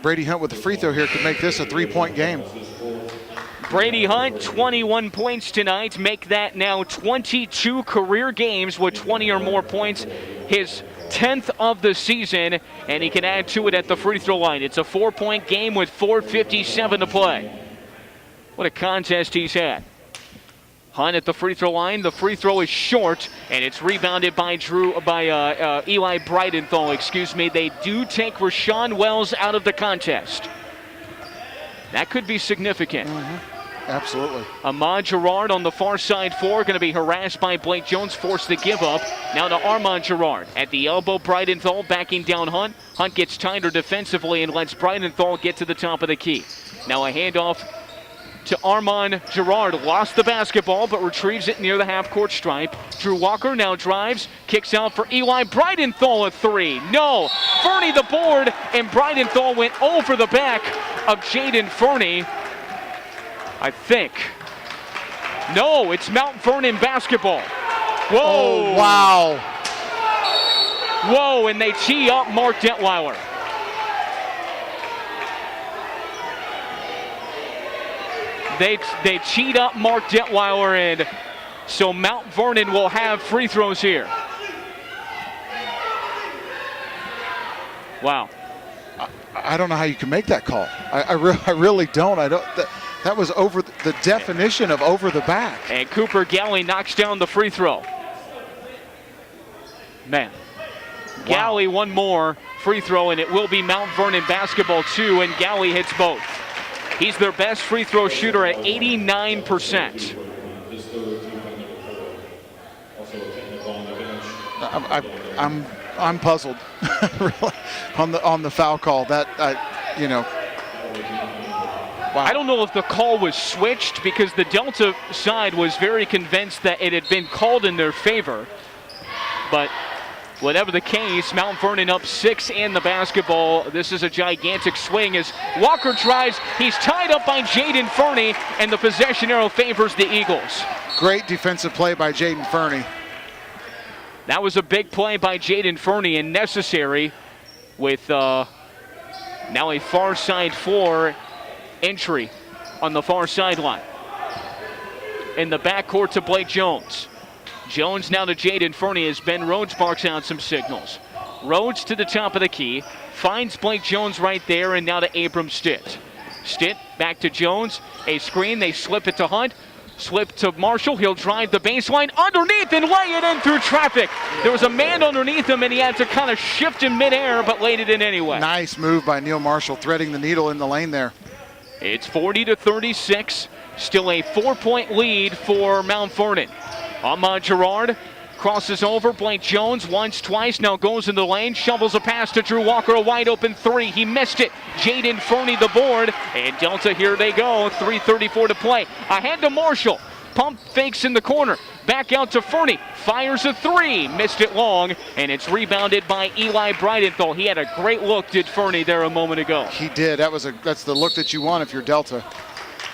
Brady Hunt with the free throw here could make this a 3-point game. Brady Hunt, 21 points tonight. Make that now 22 career games with 20 or more points. His 10th of the season, and he can add to it at the free throw line. It's a 4-point game with 4:57 to play. What a contest he's had. Hunt at the free throw line. The free throw is short, and it's rebounded by Eli Bridenthal. They do take Rashawn Wells out of the contest. That could be significant. Absolutely. Ahmad Girard on the far side going to be harassed by Blake Jones, forced the give up. Now to Armand Girard. At the elbow, Bridenthal backing down Hunt. Hunt gets tighter defensively and lets Bridenthal get to the top of the key. Now a handoff to Armand Girard. Lost the basketball, but retrieves it near the half-court stripe. Drew Walker now drives, kicks out for Eli Bridenthal, a 3. No! Fernie the board, and Bridenthal went over the back of Jaden Fernie. I think. No, it's Mount Vernon basketball. Whoa. Oh, wow. Whoa, and they tee up Mark Detweiler. They teed up Mark Detweiler, and so Mount Vernon will have free throws here. Wow. I don't know how you can make that call. I really don't. That was over the definition of over the back. And Cooper Galley knocks down the free throw. Man. Wow. Galley one more free throw, and it will be Mount Vernon basketball 2, and Galley hits both. He's their best free throw shooter at 89%. I'm puzzled really on the foul call. That wow. I don't know if the call was switched because the Delta side was very convinced that it had been called in their favor. But whatever the case, Mount Vernon up 6 in the basketball. This is a gigantic swing as Walker drives. He's tied up by Jaden Fernie, and the possession arrow favors the Eagles. Great defensive play by Jaden Fernie. That was a big play by Jaden Fernie and necessary with now a far side floor entry on the far sideline. In the backcourt to Blake Jones. Jones now to Jaden Fernie as Ben Rhodes barks out some signals. Rhodes to the top of the key, finds Blake Jones right there, and now to Abram Stitt. Stitt back to Jones, a screen, they slip it to Hunt, slip to Marshall, he'll drive the baseline underneath and lay it in through traffic. There was a man underneath him and he had to kind of shift in midair, but laid it in anyway. Nice move by Neil Marshall, threading the needle in the lane there. It's 40-36, still a 4-point lead for Mount Vernon. Ahmad Gerard crosses over. Blake Jones once, twice, now goes in the lane, shovels a pass to Drew Walker, a wide open three. He missed it. Jaden Fernie the board, and Delta, here they go. 3:34 to play. Ahead to Marshall. Pump fakes in the corner. Back out to Fernie. Fires a three. Missed it long, and it's rebounded by Eli Bridenthal. He had a great look, did Fernie, there a moment ago. He did. That's the look that you want if you're Delta.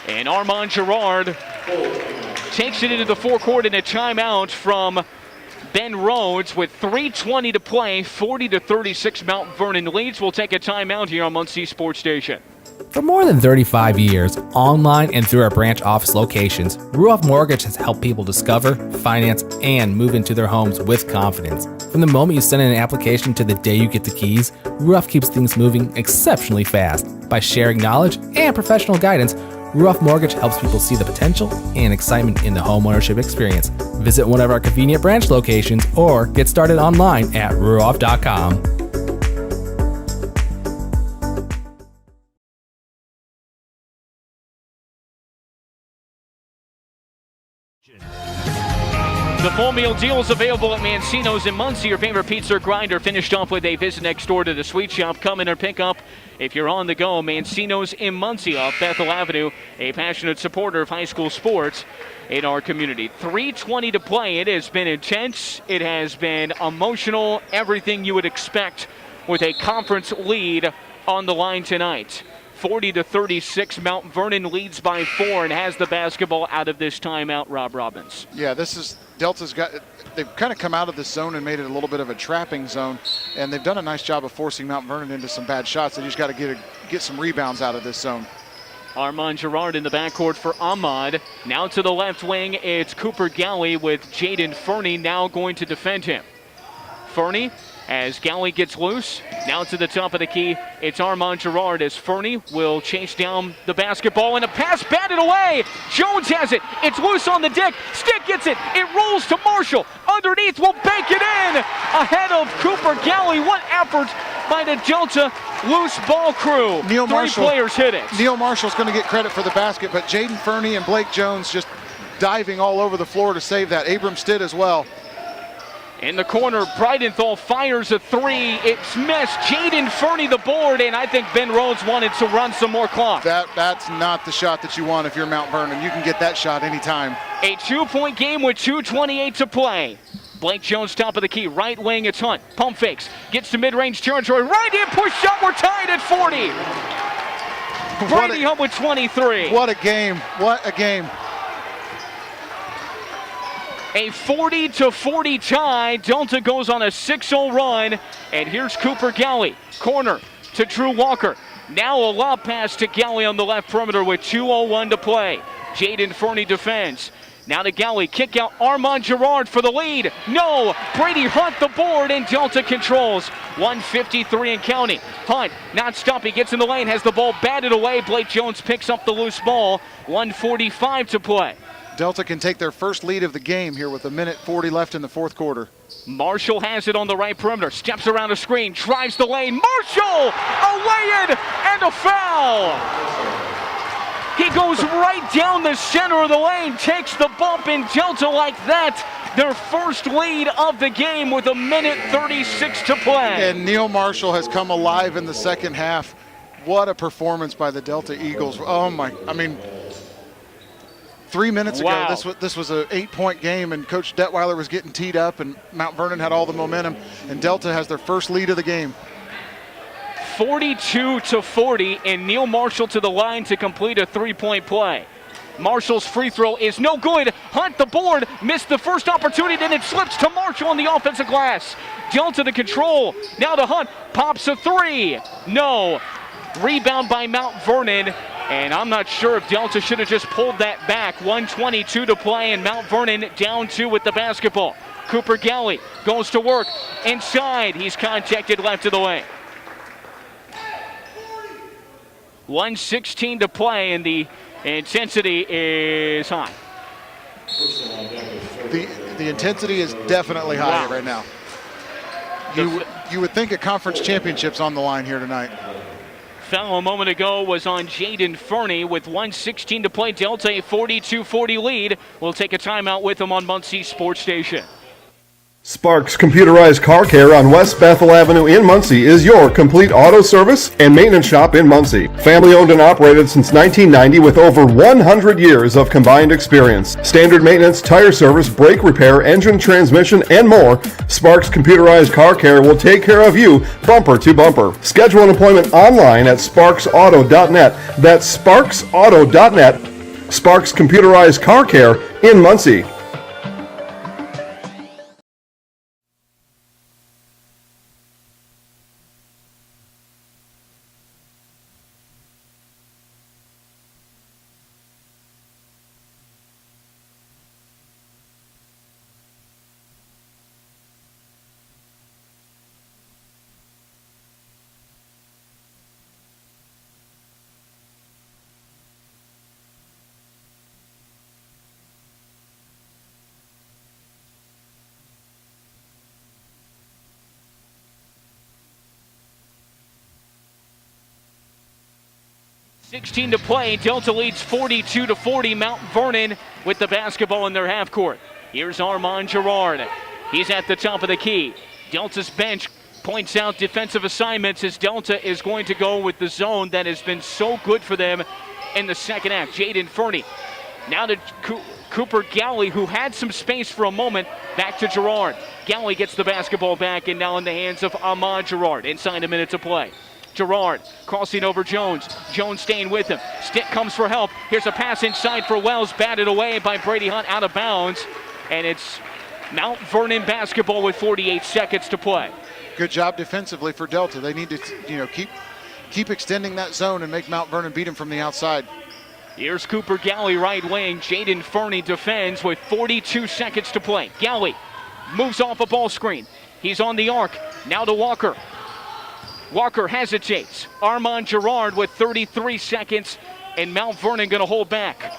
And Armand Gerard takes it into the forecourt in a timeout from Ben Rhodes with 3:20 to play. 40-36 Mount Vernon leads. We'll take a timeout here on Muncie Sports Station. For more than 35 years, online and through our branch office locations, Ruoff Mortgage has helped people discover, finance, and move into their homes with confidence. From the moment you send in an application to the day you get the keys, Ruoff keeps things moving exceptionally fast. By sharing knowledge and professional guidance, Ruoff Mortgage helps people see the potential and excitement in the homeownership experience. Visit one of our convenient branch locations or get started online at ruoff.com. The full meal deal is available at Mancino's in Muncie. Your favorite pizza or grinder, finished off with a visit next door to the sweet shop. Come in or pick up if you're on the go. Mancino's in Muncie off Bethel Avenue, a passionate supporter of high school sports in our community. 3:20 to play. It has been intense. It has been emotional. Everything you would expect with a conference lead on the line tonight. 40-36, Mount Vernon leads by 4 and has the basketball out of this timeout, Rob Robbins. Yeah, they've kind of come out of this zone and made it a little bit of a trapping zone, and they've done a nice job of forcing Mount Vernon into some bad shots. They just got to get some rebounds out of this zone. Armand Gerard in the backcourt for Ahmad. Now to the left wing, it's Cooper Galley with Jaden Fernie now going to defend him. Fernie, as Galley gets loose, now to the top of the key, it's Armand Gerard as Fernie will chase down the basketball and a pass batted away. Jones has it. It's loose on the deck. Stick gets it. It rolls to Marshall. Underneath will bank it in. Ahead of Cooper Galley. What effort by the Delta loose ball crew. Three players hit it. Neil Marshall's going to get credit for the basket, but Jaden Fernie and Blake Jones just diving all over the floor to save that. Abram Stitt as well. In the corner, Bridenthal fires a three. It's missed. Jaden Fernie the board, and I think Ben Rhodes wanted to run some more clock. That's not the shot that you want if you're Mount Vernon. You can get that shot anytime. A 2-point game with 2:28 to play. Blake Jones top of the key. Right wing, it's Hunt. Pump fakes. Gets to mid-range territory. Right in, push shot. We're tied at 40. Brady Hunt with 23. What a game. What a game. A 40-40 tie. Delta goes on a 6-0 run. And here's Cooper Galley. Corner to Drew Walker. Now a lob pass to Galley on the left perimeter with 2:01 to play. Jaden Fernie defends. Now to Galley. Kick out Armand Gerard for the lead. No. Brady Hunt the board and Delta controls. 1:53 and counting. Hunt not stopping. Gets in the lane. Has the ball batted away. Blake Jones picks up the loose ball. 1:45 to play. Delta can take their first lead of the game here with 1:40 left in the fourth quarter. Marshall has it on the right perimeter. Steps around a screen. Drives the lane. Marshall! A lay-in and a foul! He goes right down the center of the lane, takes the bump, and Delta like that. Their first lead of the game with 1:36 to play. And Neil Marshall has come alive in the second half. What a performance by the Delta Eagles. Oh, my. I mean, 3 minutes ago, this was an 8-point game, and Coach Detweiler was getting teed up, and Mount Vernon had all the momentum, and Delta has their first lead of the game. 42-40, and Neil Marshall to the line to complete a 3-point play. Marshall's free throw is no good. Hunt the board, missed the first opportunity, then it slips to Marshall on the offensive glass. Delta to control. Now to Hunt, pops a 3. No. Rebound by Mount Vernon, and I'm not sure if Delta should have just pulled that back. 1:22 to play, and Mount Vernon down 2 with the basketball. Cooper Galley goes to work inside. He's contacted left of the lane. 1:16 to play, and the intensity is high. The intensity is definitely high right now. You would think a conference championship's on the line here tonight. Foul a moment ago was on Jaden Fernie with 1:16 to play. Delta a 42-40 lead. We'll take a timeout with them on Muncie Sports Station. Sparks Computerized Car Care on West Bethel Avenue in Muncie is your complete auto service and maintenance shop in Muncie. Family owned and operated since 1990 with over 100 years of combined experience. Standard maintenance, tire service, brake repair, engine, transmission, and more. Sparks Computerized Car Care will take care of you bumper to bumper. Schedule an appointment online at sparksauto.net. That's sparksauto.net. Sparks Computerized Car Care in Muncie. .16 to play. Delta leads 42-40. Mount Vernon with the basketball in their half court. Here's Armand Girard. He's at the top of the key. Delta's bench points out defensive assignments as Delta is going to go with the zone that has been so good for them in the second half. Jaden Fernie. Now to Cooper Galley, who had some space for a moment. Back to Girard. Galley gets the basketball back, and now in the hands of Armand Girard. Inside a minute to play. Girard crossing over Jones. Jones staying with him. Stick comes for help. Here's a pass inside for Wells. Batted away by Brady Hunt out of bounds. And it's Mount Vernon basketball with 48 seconds to play. Good job defensively for Delta. They need to keep extending that zone and make Mount Vernon beat them from the outside. Here's Cooper Galley right wing. Jaden Fernie defends with 42 seconds to play. Galley moves off a ball screen. He's on the arc. Now to Walker. Walker hesitates. Armand Girard with 33 seconds, and Mount Vernon going to hold back.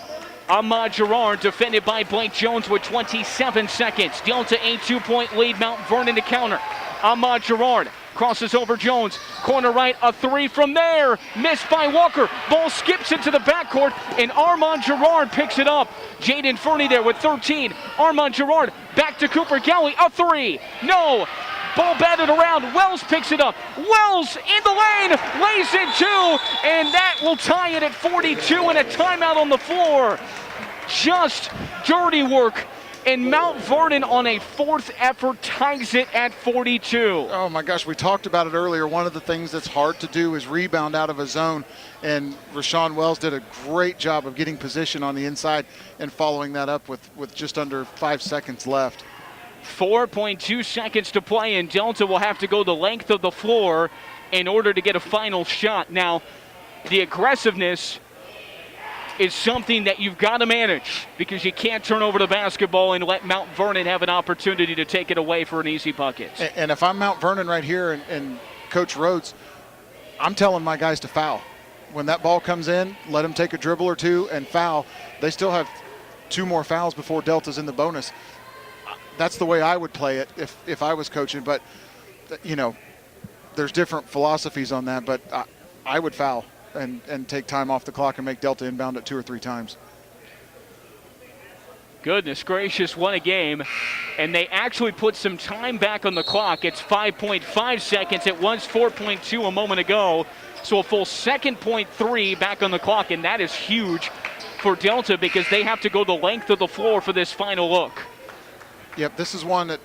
Armand Girard defended by Blake Jones with 27 seconds. Delta a 2-point lead. Mount Vernon to counter. Armand Girard crosses over Jones. Corner right, a 3 from there. Missed by Walker. Ball skips into the backcourt, and Armand Girard picks it up. Jaden Fernie there with 13. Armand Girard back to Cooper Galley. A 3. No. Ball batted around. Wells picks it up. Wells in the lane. Lays it too. And that will tie it at 42, and a timeout on the floor. Just dirty work. And Mount Vernon on a fourth effort ties it at 42. Oh my gosh, we talked about it earlier. One of the things that's hard to do is rebound out of a zone. And Rashawn Wells did a great job of getting position on the inside and following that up with just under 5 seconds left. 4.2 seconds to play, and Delta will have to go the length of the floor in order to get a final shot. Now, the aggressiveness is something that you've got to manage because you can't turn over the basketball and let Mount Vernon have an opportunity to take it away for an easy bucket. And if I'm Mount Vernon right here and Coach Rhodes, I'm telling my guys to foul. When that ball comes in, let them take a dribble or two and foul. They still have 2 more fouls before Delta's in the bonus. That's the way I would play it if I was coaching. But, there's different philosophies on that. But I would foul. and take time off the clock and make Delta inbound it 2 or 3 times. Goodness gracious, what a game. And they actually put some time back on the clock. It's 5.5 seconds. It was 4.2 a moment ago. So a full 2.3 back on the clock, and that is huge for Delta because they have to go the length of the floor for this final look. Yep, this is one that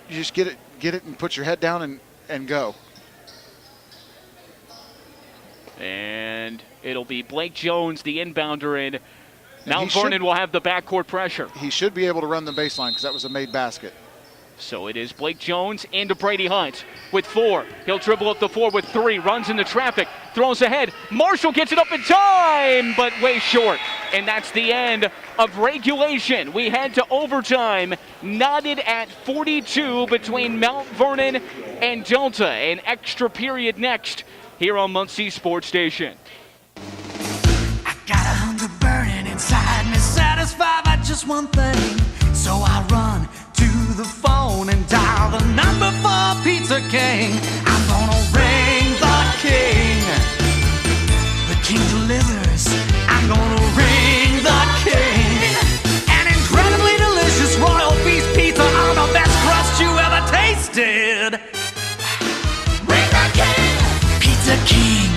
you just get it and put your head down and go. And it'll be Blake Jones, the inbounder, and Mount Vernon will have the backcourt pressure. He should be able to run the baseline because that was a made basket. So it is Blake Jones into Brady Hunt with 4. He'll dribble up the floor with 3, runs into traffic, throws ahead. Marshall gets it up in time, but way short. And that's the end of regulation. We head to overtime, knotted at 42 between Mount Vernon and Delta. An extra period next here on Muncie Sports Station. Got a hunger burning inside me, satisfied by just one thing. So I run to the phone and dial the number for Pizza King. I'm gonna ring the king. The king delivers. I'm gonna ring the king. An incredibly delicious royal beef pizza on the best crust you ever tasted. Ring the king. Pizza King.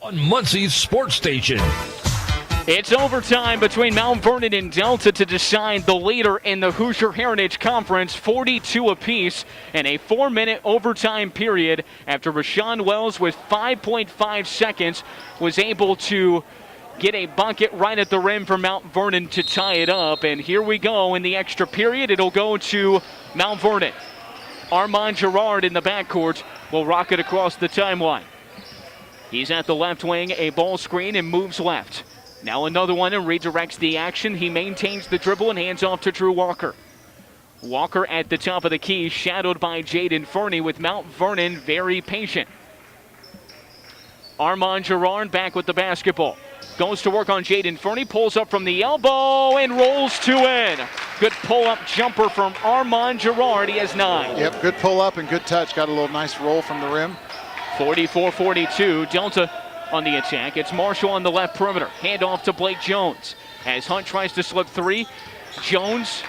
On Muncie's Sports Station. It's overtime between Mount Vernon and Delta to decide the leader in the Hoosier Heritage Conference, 42 apiece, and a 4-minute overtime period after Rashawn Wells with 5.5 seconds was able to get a bucket right at the rim for Mount Vernon to tie it up. And here we go in the extra period. It'll go to Mount Vernon. Armand Girard in the backcourt will rock it across the timeline. He's at the left wing, a ball screen, and moves left. Now another one and redirects the action. He maintains the dribble and hands off to Drew Walker. Walker at the top of the key, shadowed by Jaden Fernie, with Mount Vernon very patient. Armand Girard back with the basketball. Goes to work on Jaden Fernie, pulls up from the elbow and rolls 2 in. Good pull-up jumper from Armand Girard. He has 9. Yep, good pull-up and good touch. Got a little nice roll from the rim. 44-42, Delta on the attack. It's Marshall on the left perimeter. Hand off to Blake Jones. As Hunt tries to slip 3, Jones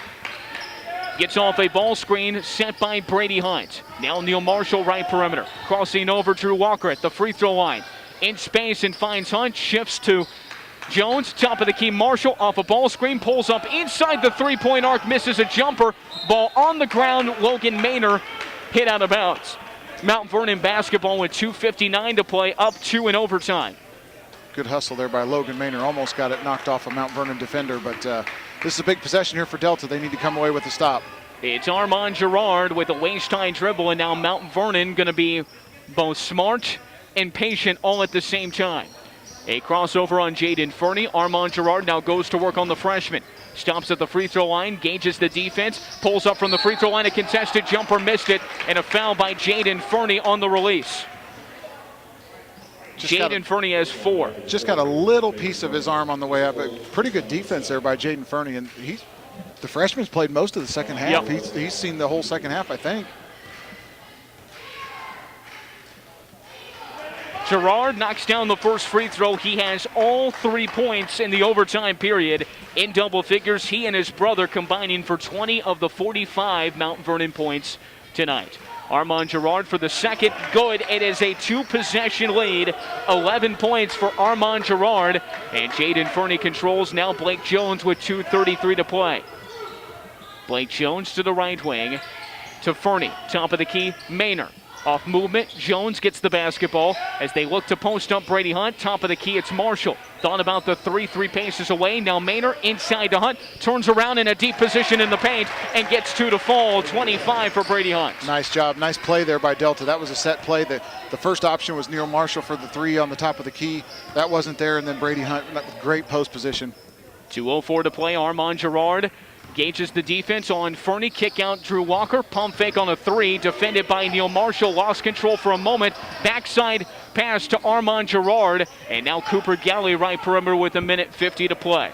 gets off a ball screen set by Brady Hunt. Now Neil Marshall right perimeter. Crossing over Drew Walker at the free throw line. In space and finds Hunt. Shifts to Jones. Top of the key, Marshall off a ball screen. Pulls up inside the three-point arc. Misses a jumper. Ball on the ground. Logan Maynor hit out of bounds. Mount Vernon basketball with 2:59 to play, up 2 in overtime. Good hustle there by Logan Maynor. Almost got it knocked off a Mount Vernon defender, but this is a big possession here for Delta. They need to come away with a stop. It's Armand Girard with a waist-high dribble, and now Mount Vernon going to be both smart and patient all at the same time. A crossover on Jaden Fernie. Armand Girard now goes to work on the freshman. Stops at the free throw line, gauges the defense, pulls up from the free throw line, a contested jumper, missed it, and a foul by Jaden Fernie on the release. Jaden Fernie has 4. Just got a little piece of his arm on the way up. A pretty good defense there by Jaden Fernie, and the freshman's played most of the second half. Yep. He's seen the whole second half, I think. Girard knocks down the first free throw. He has all 3 points in the overtime period in double figures. He and his brother combining for 20 of the 45 Mount Vernon points tonight. Armand Girard for the second. Good. It is a 2-possession lead. 11 points for Armand Girard. And Jaden Fernie controls. Now Blake Jones with 2:33 to play. Blake Jones to the right wing. To Fernie. Top of the key, Maynor. Off movement, Jones gets the basketball as they look to post up Brady Hunt. Top of the key, it's Marshall. Thought about the 3 paces away. Now Maynard inside to Hunt. Turns around in a deep position in the paint and gets 2 to fall. 25 for Brady Hunt. Nice job. Nice play there by Delta. That was a set play. The first option was Neil Marshall for the 3 on the top of the key. That wasn't there, and then Brady Hunt, great post position. 2:04 to play. Armand Girard gauges the defense on Fernie. Kick out Drew Walker. Pump fake on a 3. Defended by Neil Marshall. Lost control for a moment. Backside pass to Armand Girard. And now Cooper Galley right perimeter with 1:50 to play.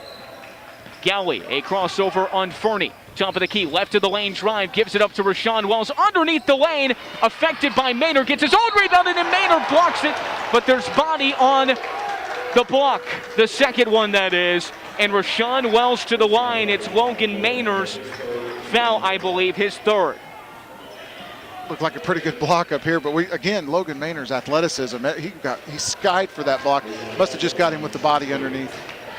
Galley, a crossover on Fernie. Top of the key, left of the lane drive. Gives it up to Rashawn Wells. Underneath the lane. Affected by Maynard. Gets his own rebound and then Maynard blocks it. But there's body on the block. The second one, that is. And Rashawn Wells to the line. It's Logan Maynard's foul, I believe, his 3rd. Looked like a pretty good block up here, but again, Logan Maynard's athleticism. He skied for that block. Must have just got him with the body underneath.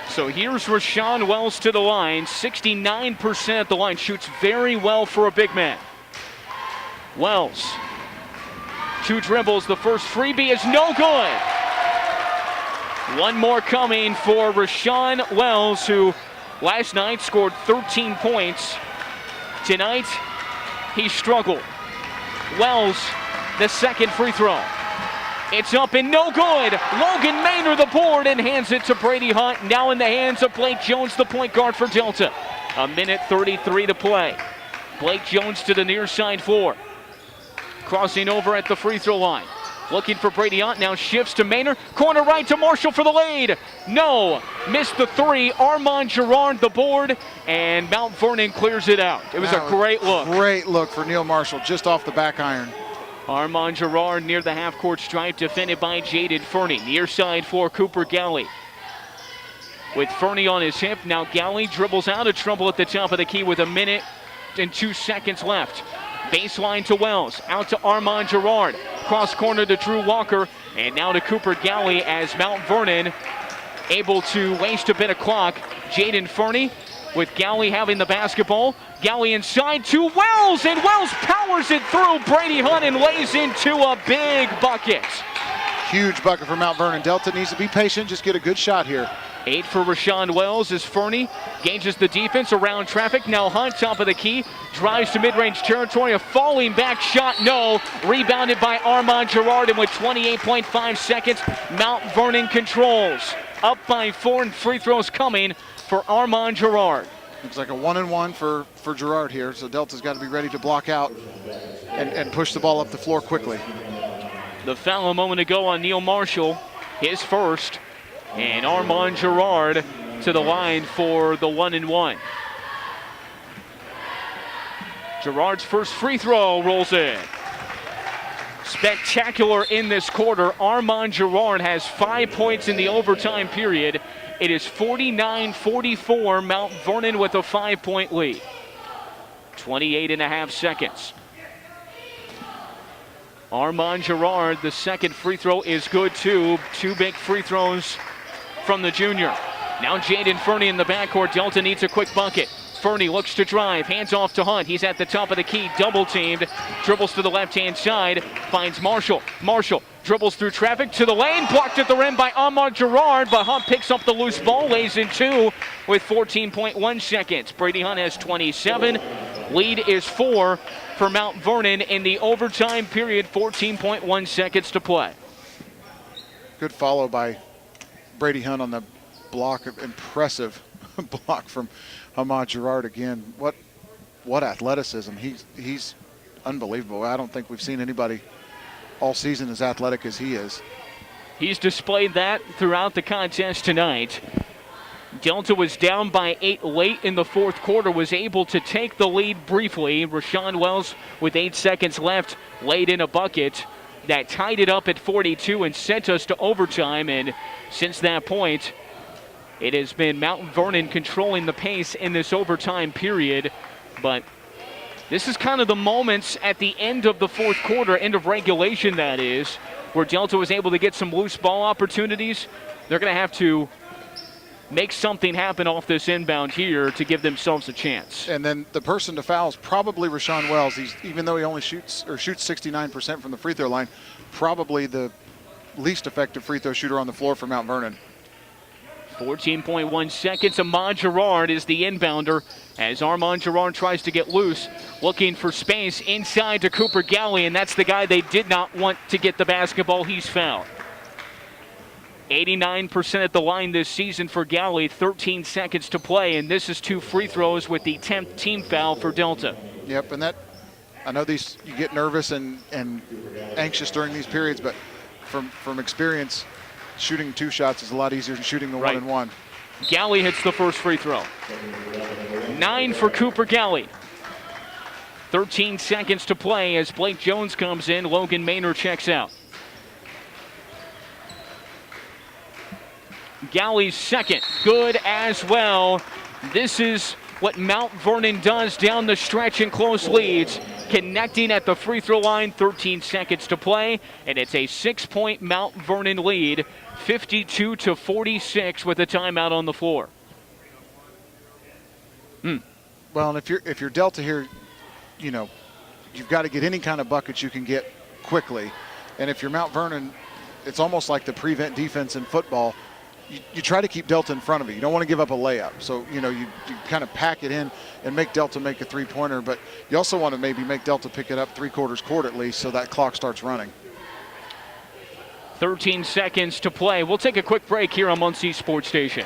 So here's Rashawn Wells to the line. 69% at the line. Shoots very well for a big man. Wells. 2 dribbles. The first freebie is no good. One more coming for Rashawn Wells, who last night scored 13 points. Tonight, he struggled. Wells, the second free throw. It's up and no good. Logan Maynard the board and hands it to Brady Hunt. Now in the hands of Blake Jones, the point guard for Delta. 1:33 to play. Blake Jones to the near side floor. Crossing over at the free throw line. Looking for Brady Hunt, now shifts to Maynard. Corner right to Marshall for the lead. No, missed the 3. Armand Girard the board, and Mount Vernon clears it out. It was a great look. Great look for Neil Marshall, just off the back iron. Armand Girard near the half-court stripe, defended by Jaden Fernie. Near side for Cooper Galley. With Fernie on his hip, now Galley dribbles out of trouble at the top of the key with 1:02 left. Baseline to Wells, out to Armand Girard. Cross corner to Drew Walker, and now to Cooper Galley as Mount Vernon able to waste a bit of clock. Jaden Fernie with Galley having the basketball. Galley inside to Wells, and Wells powers it through Brady Hunt and lays into a big bucket. Huge bucket for Mount Vernon. Delta needs to be patient, just get a good shot here. 8 for Rashawn Wells as Fernie gauges the defense around traffic. Now Hunt, top of the key, drives to mid-range territory. A falling back shot, no. Rebounded by Armand Girard, and with 28.5 seconds, Mount Vernon controls. Up by 4, and free throws coming for Armand Girard. Looks like a 1-and-1 for Girard here, so Delta's got to be ready to block out and push the ball up the floor quickly. The foul a moment ago on Neil Marshall, his first. And Armand Girard to the line for the 1-and-1. Girard's first free throw rolls in. Spectacular in this quarter. Armand Girard has 5 points in the overtime period. It is 49-44, Mount Vernon with a 5-point lead. 28.5 seconds. Armand Girard, the second free throw is good too. 2 big free throws from the junior. Now Jaden Fernie in the backcourt. Delta needs a quick bucket. Fernie looks to drive, hands off to Hunt. He's at the top of the key, double teamed. Dribbles to the left-hand side, finds Marshall. Marshall dribbles through traffic to the lane, blocked at the rim by Armand Girard, but Hunt picks up the loose ball, lays in 2 with 14.1 seconds. Brady Hunt has 27. Lead is 4 for Mount Vernon in the overtime period, 14.1 seconds to play. Good follow by Brady Hunt on the block. Impressive block from Armand Girard again. What athleticism. He's unbelievable. I don't think we've seen anybody all season as athletic as he is. He's displayed that throughout the contest tonight. Delta was down by 8 late in the fourth quarter, was able to take the lead briefly. Rashawn Wells, with 8 seconds left, laid in a bucket that tied it up at 42 and sent us to overtime. And since that point, it has been Mount Vernon controlling the pace in this overtime period. But this is kind of the moments at the end of the fourth quarter, end of regulation that is, where Delta was able to get some loose ball opportunities. They're going to have to make something happen off this inbound here to give themselves a chance. And then the person to foul is probably Rashawn Wells. Even though he only shoots 69% from the free throw line, probably the least effective free throw shooter on the floor for Mount Vernon. 14.1 seconds. Ahmad Gerard is the inbounder as Armand Gerard tries to get loose, looking for space inside to Cooper Galley, and that's the guy they did not want to get the basketball. He's fouled. 89% at the line this season for Galley, 13 seconds to play, and this is 2 free throws with the 10th team foul for Delta. Yep, and that, I know these, you get nervous and anxious during these periods, but from experience, shooting 2 shots is a lot easier than shooting the 1-and-1. Galley hits the first free throw. 9 for Cooper Galley. 13 seconds to play as Blake Jones comes in. Logan Maynard checks out. Galley's second, good as well. This is what Mount Vernon does down the stretch in close leads. Connecting at the free throw line, 13 seconds to play, and it's a 6-point Mount Vernon lead, 52-46 with a timeout on the floor. Well, and if you're Delta here, you know, you've got to get any kind of buckets you can get quickly. And if you're Mount Vernon, it's almost like the prevent defense in football. You try to keep Delta in front of you. You don't want to give up a layup. So, you know, you kind of pack it in and make Delta make a three-pointer. But you also want to maybe make Delta pick it up 3/4 court at least so that clock starts running. 13 seconds to play. We'll take a quick break here on Muncie Sports Station.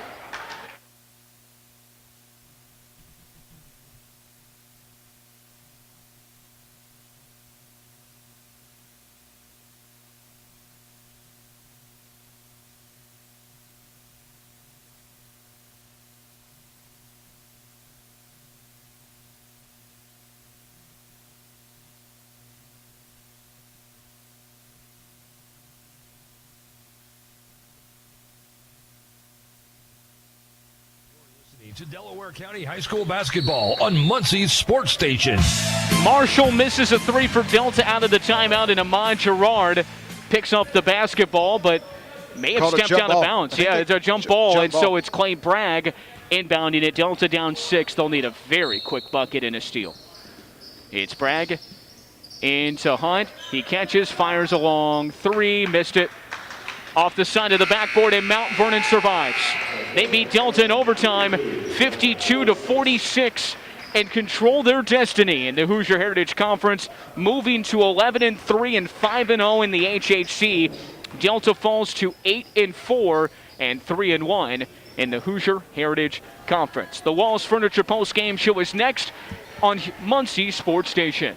To Delaware County High School basketball on Muncie Sports Station. Marshall misses a 3 for Delta out of the timeout, and Ahmad Gerard picks up the basketball, but may have stepped out of bounds. Yeah, it's a jump ball, and so it's Clay Bragg inbounding it. Delta down 6. They'll need a very quick bucket and a steal. It's Bragg into Hunt. He catches, fires a long 3, missed it. Off the side of the backboard, and Mount Vernon survives. They beat Delta in overtime, 52-46, and control their destiny in the Hoosier Heritage Conference, moving to 11-3 and 5-0 in the HHC. Delta falls to 8-4 and 3-1 in the Hoosier Heritage Conference. The Walls Furniture post-game show is next on Muncie Sports Station.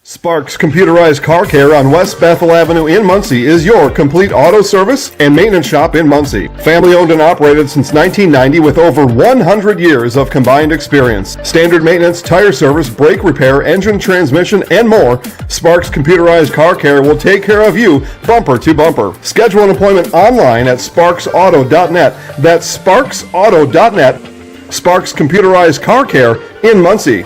Sparks Computerized Car Care on West Bethel Avenue in Muncie is your complete auto service and maintenance shop in Muncie. Family owned and operated since 1990 with over 100 years of combined experience. Standard maintenance, tire service, brake repair, engine transmission, and more. Sparks Computerized Car Care will take care of you bumper to bumper. Schedule an appointment online at sparksauto.net. That's sparksauto.net. Sparks Computerized Car Care in Muncie.